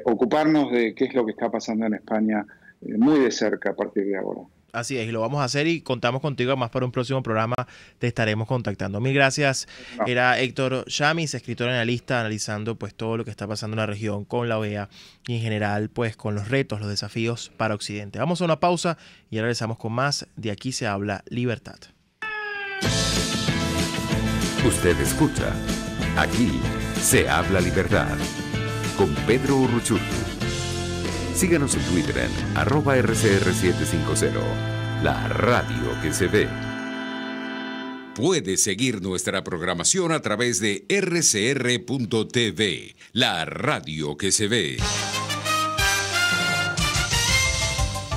Speaker 7: ocuparnos de qué es lo que está pasando en España muy de cerca a partir de ahora.
Speaker 2: Así es, y lo vamos a hacer y contamos contigo más para un próximo programa, te estaremos contactando. Mil gracias. Era Héctor Chamis, escritor y analista, analizando pues todo lo que está pasando en la región con la OEA y en general pues con los retos, los desafíos para Occidente. Vamos a una pausa y ya regresamos con más De Aquí se habla libertad.
Speaker 1: Usted escucha Aquí se habla libertad con Pedro Urruchurtu. Síganos en Twitter en @RCR750, la radio que se ve.
Speaker 3: Puede seguir nuestra programación a través de rcr.tv, la radio que se ve.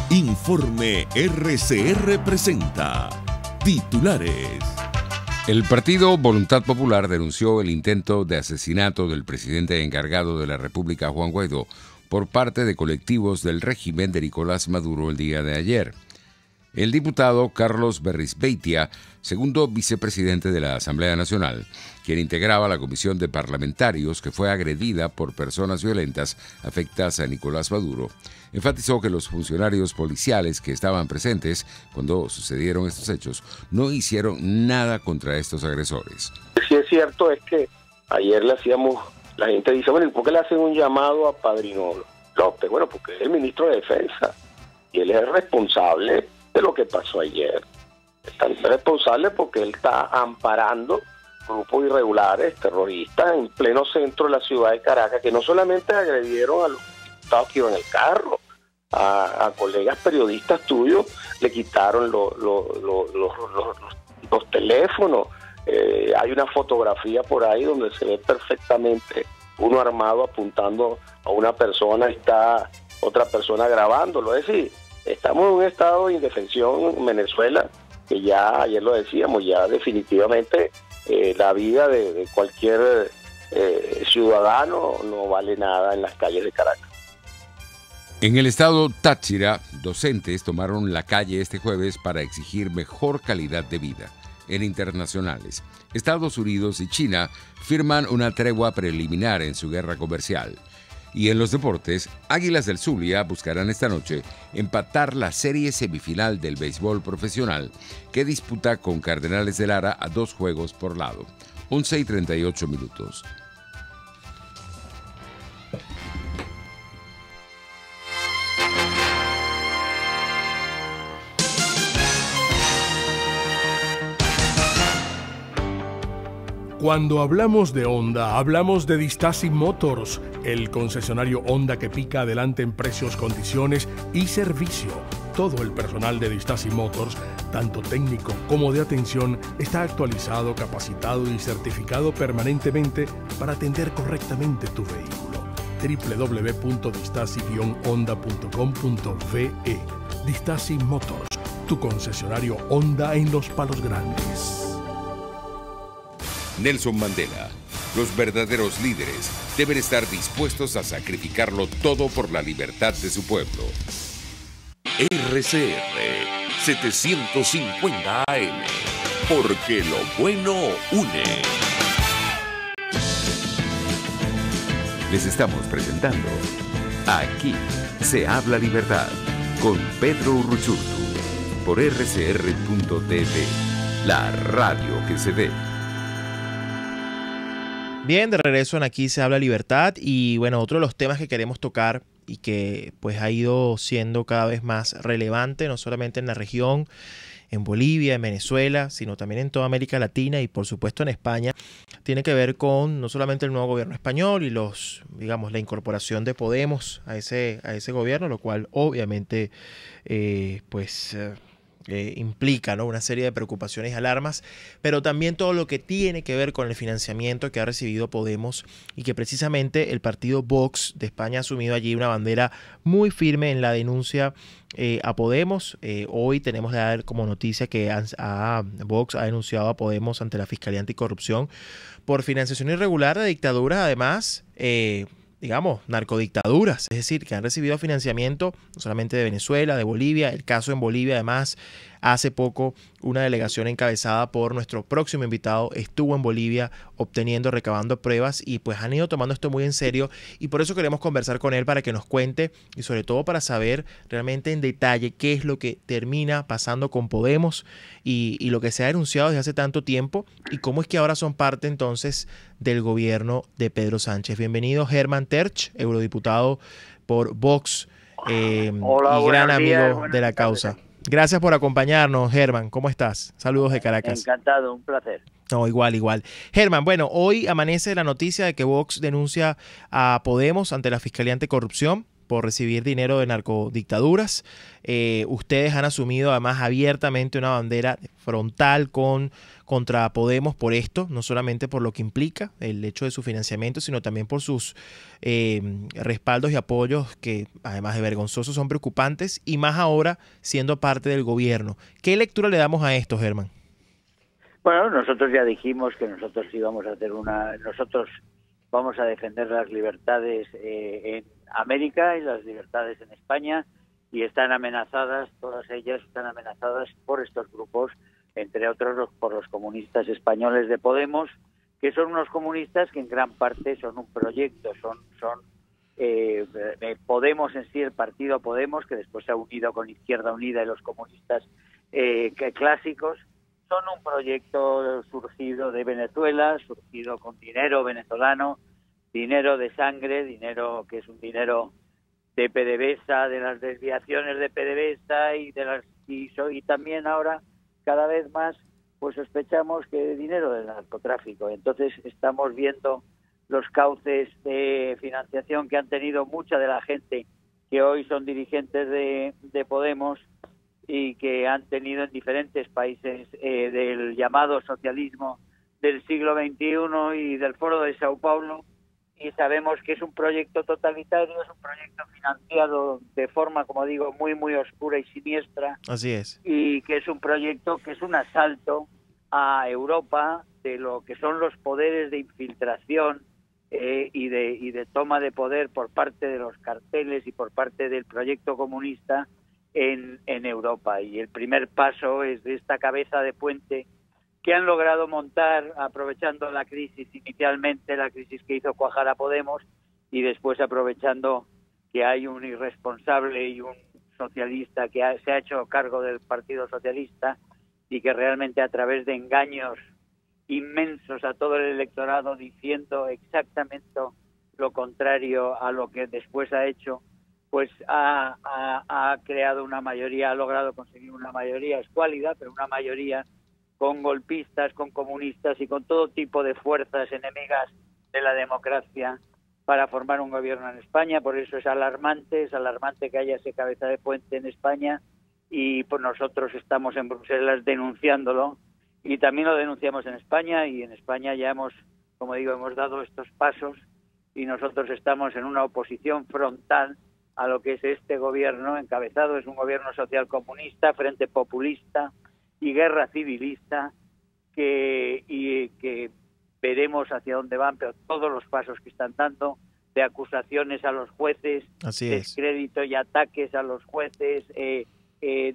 Speaker 8: Informe RCR presenta titulares.
Speaker 3: El partido Voluntad Popular denunció el intento de asesinato del presidente encargado de la República, Juan Guaidó, por parte de colectivos del régimen de Nicolás Maduro el día de ayer. El diputado Carlos Berrizbeitia, segundo vicepresidente de la Asamblea Nacional, quien integraba la comisión de parlamentarios que fue agredida por personas violentas afectadas a Nicolás Maduro, enfatizó que los funcionarios policiales que estaban presentes cuando sucedieron estos hechos no hicieron nada contra estos agresores.
Speaker 9: Sí es cierto, es que ayer la gente dice, bueno, ¿y por qué le hacen un llamado a Padrino López? Bueno, porque es el ministro de Defensa y él es responsable de lo que pasó ayer. Es responsable porque él está amparando grupos irregulares, terroristas, en pleno centro de la ciudad de Caracas, que no solamente agredieron a los diputados que iban en el carro, a colegas periodistas tuyos, le quitaron los teléfonos. Hay una fotografía por ahí donde se ve perfectamente uno armado apuntando a una persona, está otra persona grabándolo. Es decir, estamos en un estado de indefensión en Venezuela que ya, ayer lo decíamos, ya definitivamente la vida de cualquier ciudadano no vale nada en las calles de Caracas.
Speaker 3: En el estado Táchira, docentes tomaron la calle este jueves para exigir mejor calidad de vida. En internacionales, Estados Unidos y China firman una tregua preliminar en su guerra comercial. Y en los deportes, Águilas del Zulia buscarán esta noche empatar la serie semifinal del béisbol profesional que disputa con Cardenales de Lara a 2 juegos por lado. 11:38.
Speaker 4: Cuando hablamos de Honda, hablamos de Distasi Motors, el concesionario Honda que pica adelante en precios, condiciones y servicio. Todo el personal de Distasi Motors, tanto técnico como de atención, está actualizado, capacitado y certificado permanentemente para atender correctamente tu vehículo. www.distasi-honda.com.ve. Distasi Motors, tu concesionario Honda en Los Palos Grandes.
Speaker 3: Nelson Mandela. Los verdaderos líderes deben estar dispuestos a sacrificarlo todo por la libertad de su pueblo.
Speaker 8: RCR 750 AM, porque lo bueno une.
Speaker 1: Les estamos presentando Aquí se habla libertad con Pedro Urruchurtu por rcr.tv, la radio que se ve.
Speaker 2: Bien, de regreso en Aquí se habla libertad y bueno, otro de los temas que queremos tocar y que pues ha ido siendo cada vez más relevante, no solamente en la región, en Bolivia, en Venezuela, sino también en toda América Latina y por supuesto en España, tiene que ver con no solamente el nuevo gobierno español y la incorporación de Podemos a ese gobierno, lo cual obviamente implica, ¿no?, una serie de preocupaciones y alarmas, pero también todo lo que tiene que ver con el financiamiento que ha recibido Podemos y que precisamente el partido Vox de España ha asumido allí una bandera muy firme en la denuncia a Podemos. Hoy tenemos que dar como noticia que Vox ha denunciado a Podemos ante la Fiscalía Anticorrupción por financiación irregular de dictaduras, además narcodictaduras, es decir, que han recibido financiamiento no solamente de Venezuela, de Bolivia. El caso en Bolivia, además, hace poco una delegación encabezada por nuestro próximo invitado estuvo en Bolivia recabando pruebas y pues han ido tomando esto muy en serio y por eso queremos conversar con él para que nos cuente y sobre todo para saber realmente en detalle qué es lo que termina pasando con Podemos y lo que se ha denunciado desde hace tanto tiempo y cómo es que ahora son parte entonces del gobierno de Pedro Sánchez. Bienvenido Germán Terch, eurodiputado por Vox
Speaker 10: Hola,
Speaker 2: y gran
Speaker 10: días,
Speaker 2: amigo de la causa. Gracias por acompañarnos, Germán. ¿Cómo estás? Saludos de Caracas.
Speaker 10: Encantado, un placer.
Speaker 2: No, igual. Germán, bueno, hoy amanece la noticia de que Vox denuncia a Podemos ante la Fiscalía Anticorrupción por recibir dinero de narcodictaduras. Ustedes han asumido además abiertamente una bandera frontal contra Podemos por esto, no solamente por lo que implica el hecho de su financiamiento, sino también por sus respaldos y apoyos que además de vergonzosos son preocupantes y más ahora siendo parte del gobierno. ¿Qué lectura le damos a esto, Germán?
Speaker 10: Bueno, nosotros ya dijimos que nosotros íbamos a hacer nosotros vamos a defender las libertades en América y las libertades en España y están amenazadas, todas ellas están amenazadas por estos grupos, entre otros por los comunistas españoles de Podemos, que son unos comunistas que en gran parte son un proyecto, Podemos en sí, el partido Podemos, que después se ha unido con Izquierda Unida y los comunistas clásicos, son un proyecto surgido de Venezuela, surgido con dinero venezolano, dinero de sangre, dinero que es un dinero de PDVSA, de las desviaciones de PDVSA y también ahora cada vez más pues sospechamos que dinero del narcotráfico. Entonces estamos viendo los cauces de financiación que han tenido mucha de la gente que hoy son dirigentes de Podemos y que han tenido en diferentes países del llamado socialismo del siglo XXI y del Foro de Sao Paulo, y sabemos que es un proyecto totalitario, es un proyecto financiado de forma, como digo, muy, muy oscura y siniestra.
Speaker 2: Así es.
Speaker 10: Y que es un proyecto que es un asalto a Europa de lo que son los poderes de infiltración y de toma de poder por parte de los carteles y por parte del proyecto comunista en Europa. Y el primer paso es de esta cabeza de puente que han logrado montar aprovechando la crisis, inicialmente la crisis que hizo cuajar a Podemos y después aprovechando que hay un irresponsable y un socialista que se ha hecho cargo del Partido Socialista y que realmente a través de engaños inmensos a todo el electorado diciendo exactamente lo contrario a lo que después ha hecho, pues ha creado una mayoría, ha logrado conseguir una mayoría escuálida, pero una mayoría con golpistas, con comunistas y con todo tipo de fuerzas enemigas de la democracia para formar un gobierno en España. Por eso es alarmante que haya ese cabeza de puente en España y pues nosotros estamos en Bruselas denunciándolo y también lo denunciamos en España y en España ya hemos dado estos pasos y nosotros estamos en una oposición frontal a lo que es este gobierno encabezado, es un gobierno social comunista, frente populista y guerra civilista que veremos hacia dónde van, pero todos los pasos que están dando de acusaciones a los jueces, descrédito y ataques a los jueces,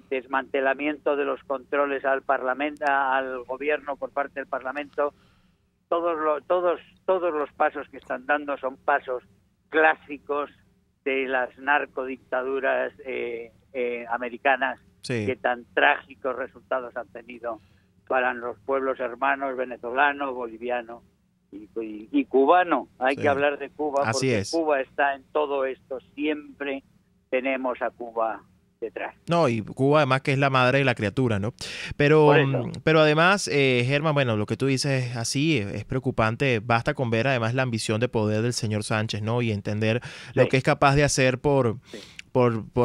Speaker 10: desmantelamiento de los controles al Parlamento, al gobierno por parte del Parlamento, todos los pasos que están dando son pasos clásicos de las narcodictaduras americanas, que tan trágicos resultados han tenido para los pueblos hermanos venezolano, boliviano y cubano. Hay que hablar de Cuba porque Cuba está en todo esto. Siempre tenemos a Cuba detrás.
Speaker 2: No, y Cuba además que es la madre de la criatura, ¿no? Pero además, Germán, bueno, lo que tú dices es así, es preocupante. Basta con ver además la ambición de poder del señor Sánchez, ¿no? Y entender lo que es capaz de hacer por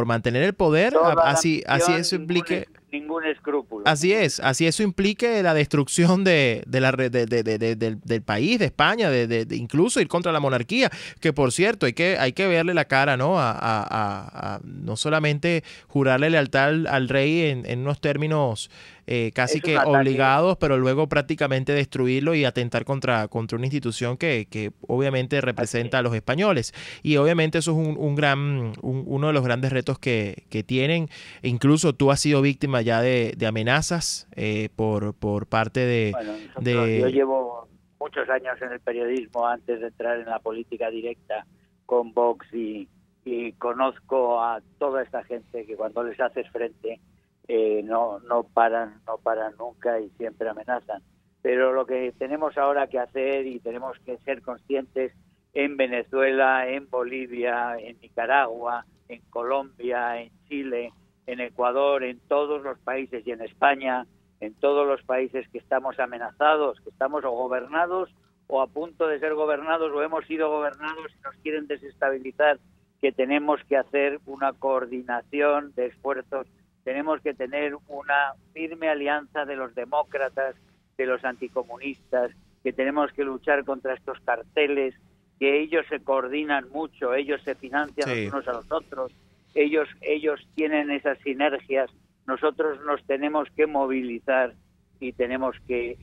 Speaker 2: mantener el poder, así eso implique
Speaker 10: ningún escrúpulo.
Speaker 2: Así eso implique la destrucción del país, de España, de incluso ir contra la monarquía, que por cierto hay que verle la cara, ¿no? A no solamente jurarle lealtad al rey en unos términos casi
Speaker 10: Es un
Speaker 2: que
Speaker 10: ataque.
Speaker 2: obligados, pero luego prácticamente destruirlo y atentar contra una institución que obviamente representa a los españoles. Y obviamente eso es uno de los grandes retos que tienen. E incluso tú has sido víctima ya de amenazas por parte de...
Speaker 10: Bueno, yo llevo muchos años en el periodismo antes de entrar en la política directa con Vox y conozco a toda esta gente que cuando les haces frente no paran nunca y siempre amenazan. Pero lo que tenemos ahora que hacer y tenemos que ser conscientes en Venezuela, en Bolivia, en Nicaragua, en Colombia, en Chile, en Ecuador, en todos los países y en España, en todos los países que estamos amenazados, que estamos o gobernados o a punto de ser gobernados o hemos sido gobernados y nos quieren desestabilizar, que tenemos que hacer una coordinación de esfuerzos, tenemos que tener una firme alianza de los demócratas, de los anticomunistas, que tenemos que luchar contra estos carteles, que ellos se coordinan mucho, ellos se financian los unos a los otros, ellos tienen esas sinergias. Nosotros nos tenemos que movilizar y tenemos que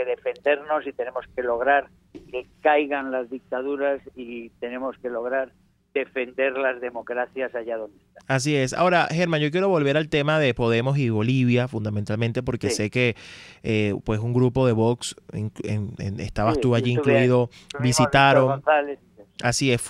Speaker 10: defendernos y tenemos que lograr que caigan las dictaduras y tenemos que lograr defender las democracias allá donde están.
Speaker 2: Así es. Ahora, Germán, yo quiero volver al tema de Podemos y Bolivia, fundamentalmente porque sé que pues un grupo de Vox, estabas tú allí incluido, visitaron. Así es,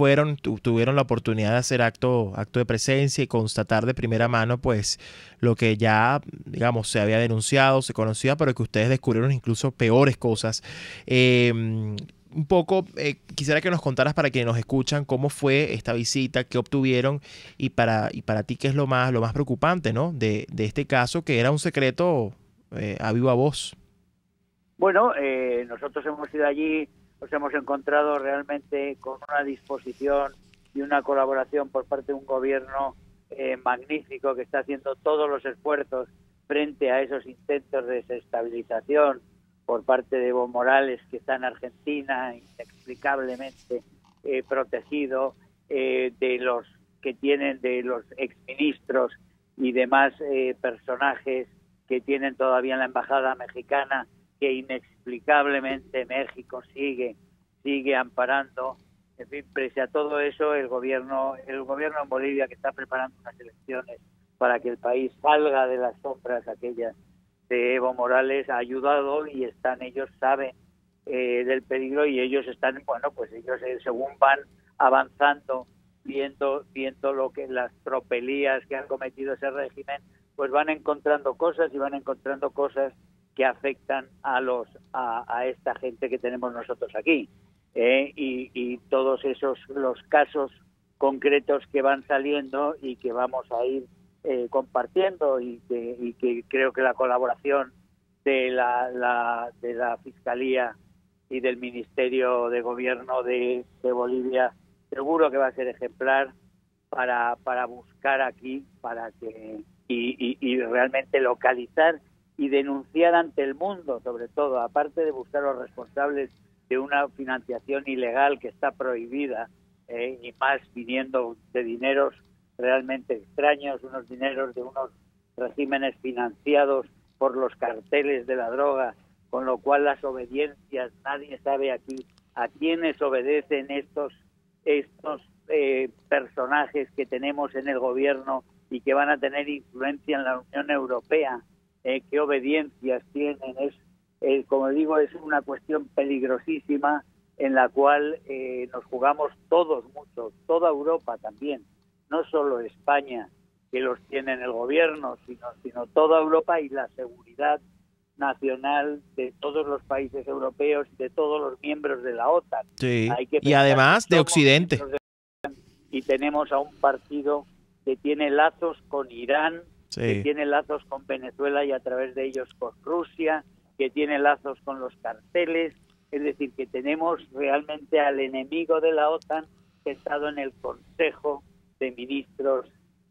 Speaker 2: tuvieron la oportunidad de hacer acto de presencia y constatar de primera mano pues lo que ya, digamos, se había denunciado, se conocía, pero que ustedes descubrieron incluso peores cosas. Un poco, quisiera que nos contaras para quienes nos escuchan cómo fue esta visita, qué obtuvieron y para ti qué es lo más preocupante, ¿no? de este caso, que era un secreto a viva voz.
Speaker 10: Bueno, nosotros hemos ido allí, nos hemos encontrado realmente con una disposición y una colaboración por parte de un gobierno magnífico que está haciendo todos los esfuerzos frente a esos intentos de desestabilización por parte de Evo Morales, que está en Argentina, inexplicablemente protegido, de los exministros y demás personajes que tienen todavía en la embajada mexicana, que inexplicablemente México sigue amparando. En fin, pese a todo eso, el gobierno en Bolivia, que está preparando unas elecciones para que el país salga de las sombras aquellas de Evo Morales, ha ayudado y ellos saben del peligro y ellos están, bueno, pues ellos según van avanzando, viendo lo que las tropelías que ha cometido ese régimen, pues van encontrando cosas que afectan a esta gente que tenemos nosotros aquí. Y todos los casos concretos que van saliendo y que vamos a ir compartiendo y que creo que la colaboración de la Fiscalía y del Ministerio de Gobierno de Bolivia seguro que va a ser ejemplar para buscar aquí y realmente localizar y denunciar ante el mundo, sobre todo, aparte de buscar a los responsables de una financiación ilegal que está prohibida, y más viniendo de dineros realmente extraños, unos dineros de unos regímenes financiados por los carteles de la droga, con lo cual las obediencias, nadie sabe aquí a quiénes obedecen estos personajes que tenemos en el gobierno y que van a tener influencia en la Unión Europea, qué obediencias tienen. Como digo, es una cuestión peligrosísima en la cual nos jugamos todos mucho, toda Europa también, no solo España, que los tiene en el gobierno, sino toda Europa y la seguridad nacional de todos los países europeos, de todos los miembros de la OTAN.
Speaker 2: Sí. Y además de Occidente.
Speaker 10: Y tenemos a un partido que tiene lazos con Irán, que tiene lazos con Venezuela y a través de ellos con Rusia, que tiene lazos con los carteles. Es decir, que tenemos realmente al enemigo de la OTAN que ha estado en el Consejo de Ministros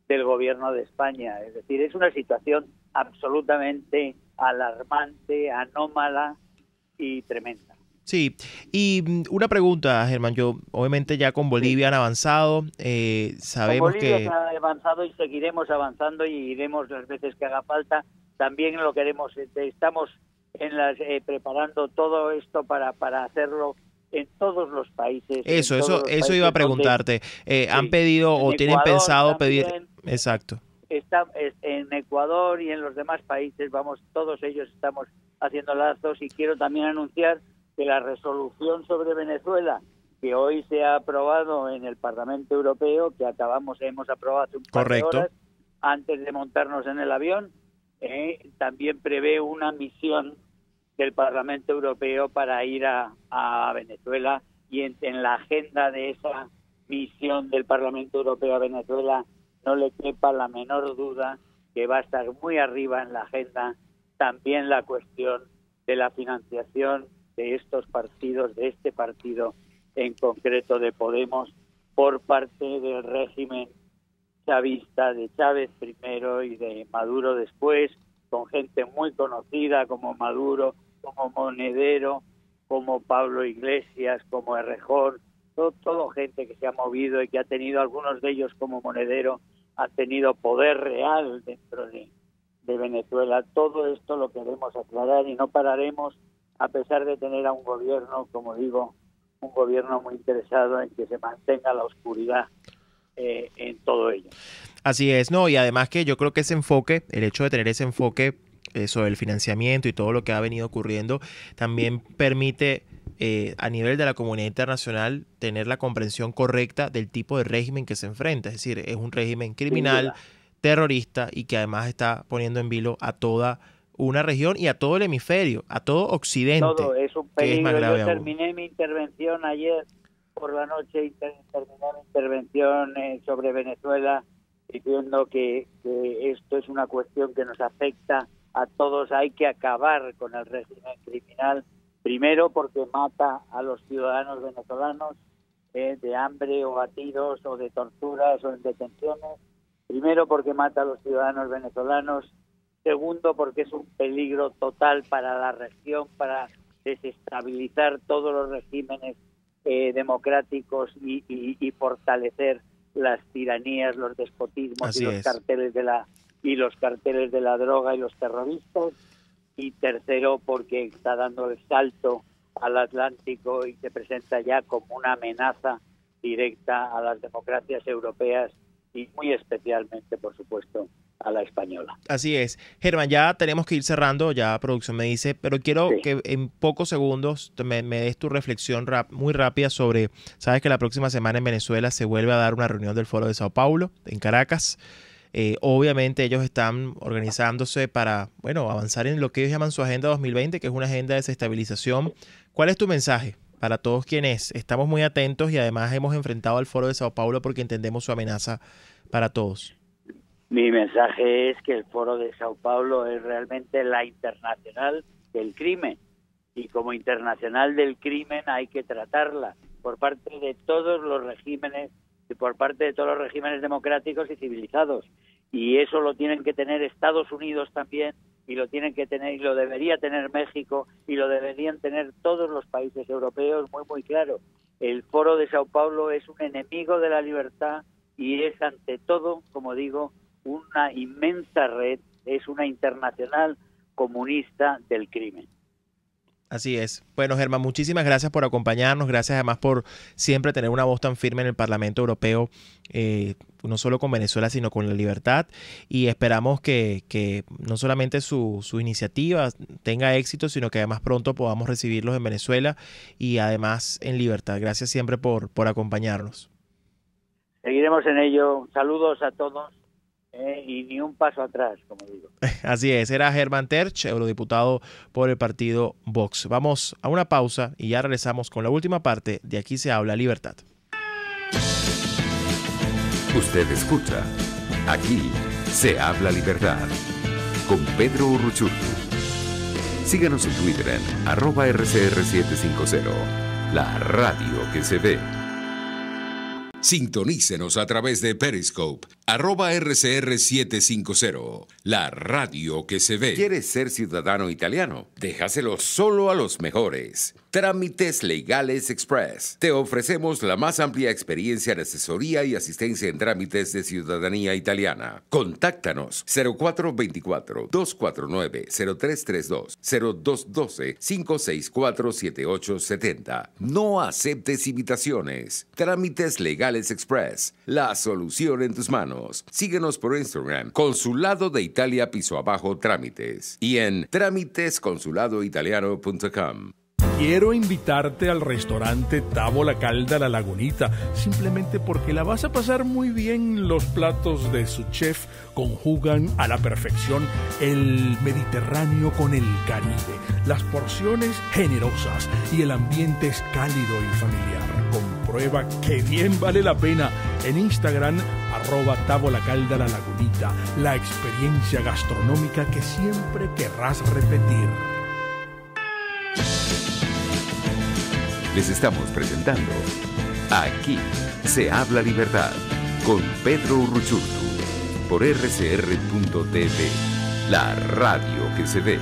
Speaker 10: del Gobierno de España. Es decir, es una situación absolutamente alarmante, anómala y tremenda.
Speaker 2: Sí, y una pregunta, Germán, obviamente ya con Bolivia han avanzado, sabemos
Speaker 10: con Bolivia
Speaker 2: que...
Speaker 10: ha avanzado y seguiremos avanzando y iremos las veces que haga falta, también lo queremos, estamos preparando todo esto para hacerlo en todos los países.
Speaker 2: Eso iba a preguntarte. ¿Han pedido o tienen pensado pedir? Exacto.
Speaker 10: Está en Ecuador y en los demás países, todos ellos estamos haciendo lazos, y quiero también anunciar que la resolución sobre Venezuela, que hoy se ha aprobado en el Parlamento Europeo, que hemos aprobado hace un par de horas, antes de montarnos en el avión, también prevé una misión del Parlamento Europeo para ir a Venezuela, y en la agenda de esa misión del Parlamento Europeo a Venezuela no le quepa la menor duda que va a estar muy arriba en la agenda también la cuestión de la financiación de estos partidos, de este partido en concreto de Podemos, por parte del régimen chavista de Chávez primero y de Maduro después, con gente muy conocida como Maduro, como Monedero, como Pablo Iglesias, como Errejón, todo gente que se ha movido y que ha tenido, algunos de ellos como Monedero, ha tenido poder real dentro de Venezuela. Todo esto lo queremos aclarar y no pararemos, a pesar de tener a un gobierno, como digo, un gobierno muy interesado en que se mantenga la oscuridad en todo ello.
Speaker 2: Así es, ¿no? Y además que yo creo que ese enfoque, el hecho de tener ese enfoque sobre el financiamiento y todo lo que ha venido ocurriendo, también permite a nivel de la comunidad internacional tener la comprensión correcta del tipo de régimen que se enfrenta. Es decir, es un régimen criminal, terrorista, y que además está poniendo en vilo a toda una región y a todo el hemisferio, a todo Occidente.
Speaker 10: Todo es un peligro.
Speaker 2: Que es más grave
Speaker 10: Yo terminé mi intervención ayer por la noche, terminé mi intervención sobre Venezuela diciendo que esto es una cuestión que nos afecta a todos. Hay que acabar con el régimen criminal, primero porque mata a los ciudadanos venezolanos de hambre o a tiros o de torturas o en detenciones. Primero porque mata a los ciudadanos venezolanos. Segundo porque es un peligro total para la región, para desestabilizar todos los regímenes democráticos y fortalecer las tiranías, los despotismos. Así y los carteles de la droga y los terroristas. Y tercero porque está dando el salto al Atlántico y se presenta ya como una amenaza directa a las democracias europeas y muy especialmente, por supuesto, a la española.
Speaker 2: Así es. Germán, ya tenemos que ir cerrando, ya producción me dice, pero quiero que en pocos segundos me des tu reflexión muy rápida sobre, sabes que la próxima semana en Venezuela se vuelve a dar una reunión del Foro de Sao Paulo, en Caracas. Obviamente ellos están organizándose para, avanzar en lo que ellos llaman su Agenda 2020, que es una agenda de desestabilización. ¿Cuál es tu mensaje para todos quienes estamos muy atentos y además hemos enfrentado al Foro de Sao Paulo porque entendemos su amenaza para todos?
Speaker 10: Mi mensaje es que el Foro de Sao Paulo es realmente la internacional del crimen, y como internacional del crimen hay que tratarla por parte de todos los regímenes y por parte de todos los regímenes democráticos y civilizados, y eso lo tienen que tener Estados Unidos también, y lo tienen que tener, y lo debería tener México, y lo deberían tener todos los países europeos muy claro. El Foro de Sao Paulo es un enemigo de la libertad y es ante todo, como digo, una inmensa red, es una internacional comunista del crimen.
Speaker 2: Así es. Bueno, Germán, muchísimas gracias por acompañarnos, gracias además por siempre tener una voz tan firme en el Parlamento Europeo, no solo con Venezuela, sino con la libertad, y esperamos que no solamente su iniciativa tenga éxito, sino que además pronto podamos recibirlos en Venezuela y además en libertad. Gracias siempre por acompañarnos.
Speaker 10: Seguiremos en ello. Saludos a todos. Y ni un paso atrás, como digo.
Speaker 2: Así es, era Germán Terch, eurodiputado por el partido Vox. Vamos a una pausa y ya regresamos con la última parte de Aquí se habla libertad.
Speaker 1: Usted escucha Aquí se habla libertad con Pedro Urruchurtu. Síganos en Twitter en @RCR750, la radio que se ve.
Speaker 8: Sintonícenos a través de Periscope @RCR750, la radio que se ve.
Speaker 3: ¿Quieres ser ciudadano italiano? Déjaselo solo a los mejores. Trámites Legales Express. Te ofrecemos la más amplia experiencia de asesoría y asistencia en trámites de ciudadanía italiana. Contáctanos 0424-249-0332, 0212-564-7870. No aceptes invitaciones. Trámites Legales Express. La solución en tus manos. Síguenos por Instagram, Consulado de Italia _ Trámites, y en trámitesconsuladoitaliano.com.
Speaker 4: Quiero invitarte al restaurante Tavola Calda La Lagunita, simplemente porque la vas a pasar muy bien. Los platos de su chef conjugan a la perfección el Mediterráneo con el Caribe, las porciones generosas y el ambiente es cálido y familiar. Comprueba que bien vale la pena en Instagram, @Tavola Calda La Lagunita, la experiencia gastronómica que siempre querrás repetir.
Speaker 1: Les estamos presentando Aquí se habla libertad con Pedro Urruchurtu por RCR.tv, la radio que se ve.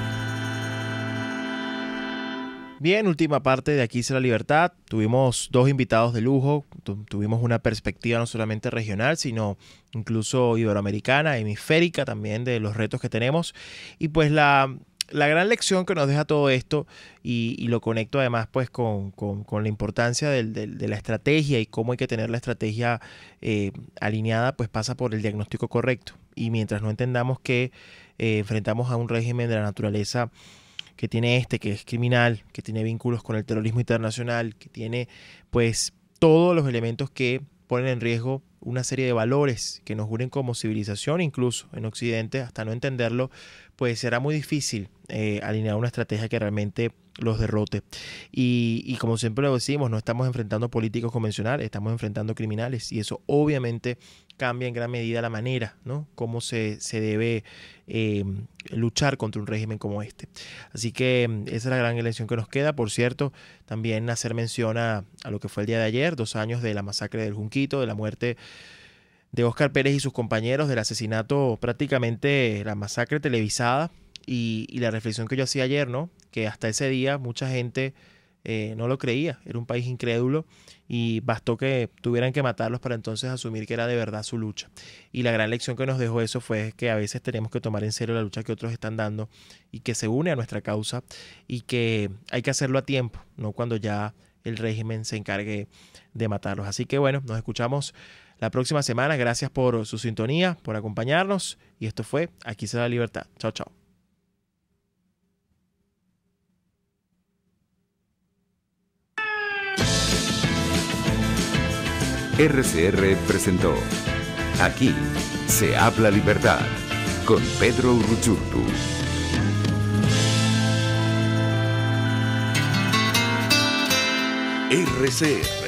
Speaker 2: Bien, última parte de Aquí se la libertad. Tuvimos dos invitados de lujo. Tuvimos una perspectiva no solamente regional, sino incluso iberoamericana, hemisférica también, de los retos que tenemos. Y pues la gran lección que nos deja todo esto, y lo conecto además pues con la importancia de la estrategia y cómo hay que tener la estrategia alineada, pues pasa por el diagnóstico correcto. Y mientras no entendamos que enfrentamos a un régimen de la naturaleza que tiene que es criminal, que tiene vínculos con el terrorismo internacional, que tiene pues todos los elementos que ponen en riesgo una serie de valores que nos unen como civilización, incluso en Occidente, hasta no entenderlo, pues será muy difícil alinear una estrategia que realmente los derrote. Y como siempre lo decimos, no estamos enfrentando políticos convencionales, estamos enfrentando criminales, y eso obviamente cambia en gran medida la manera, ¿no?, cómo se debe luchar contra un régimen como este. Así que esa es la gran lección que nos queda. Por cierto, también hacer mención a lo que fue el día de ayer, 2 años de la masacre del Junquito, de la muerte de Óscar Pérez y sus compañeros, del asesinato, prácticamente la masacre televisada, y la reflexión que yo hacía ayer, ¿no?, que hasta ese día mucha gente no lo creía, era un país incrédulo y bastó que tuvieran que matarlos para entonces asumir que era de verdad su lucha. Y la gran lección que nos dejó eso fue que a veces tenemos que tomar en serio la lucha que otros están dando y que se une a nuestra causa, y que hay que hacerlo a tiempo, no cuando ya el régimen se encargue de matarlos. Así que bueno, nos escuchamos la próxima semana. Gracias por su sintonía, por acompañarnos, y esto fue Aquí se da la libertad. Chao, chao.
Speaker 1: RCR presentó Aquí se habla libertad con Pedro Urruchurtu.
Speaker 8: RCR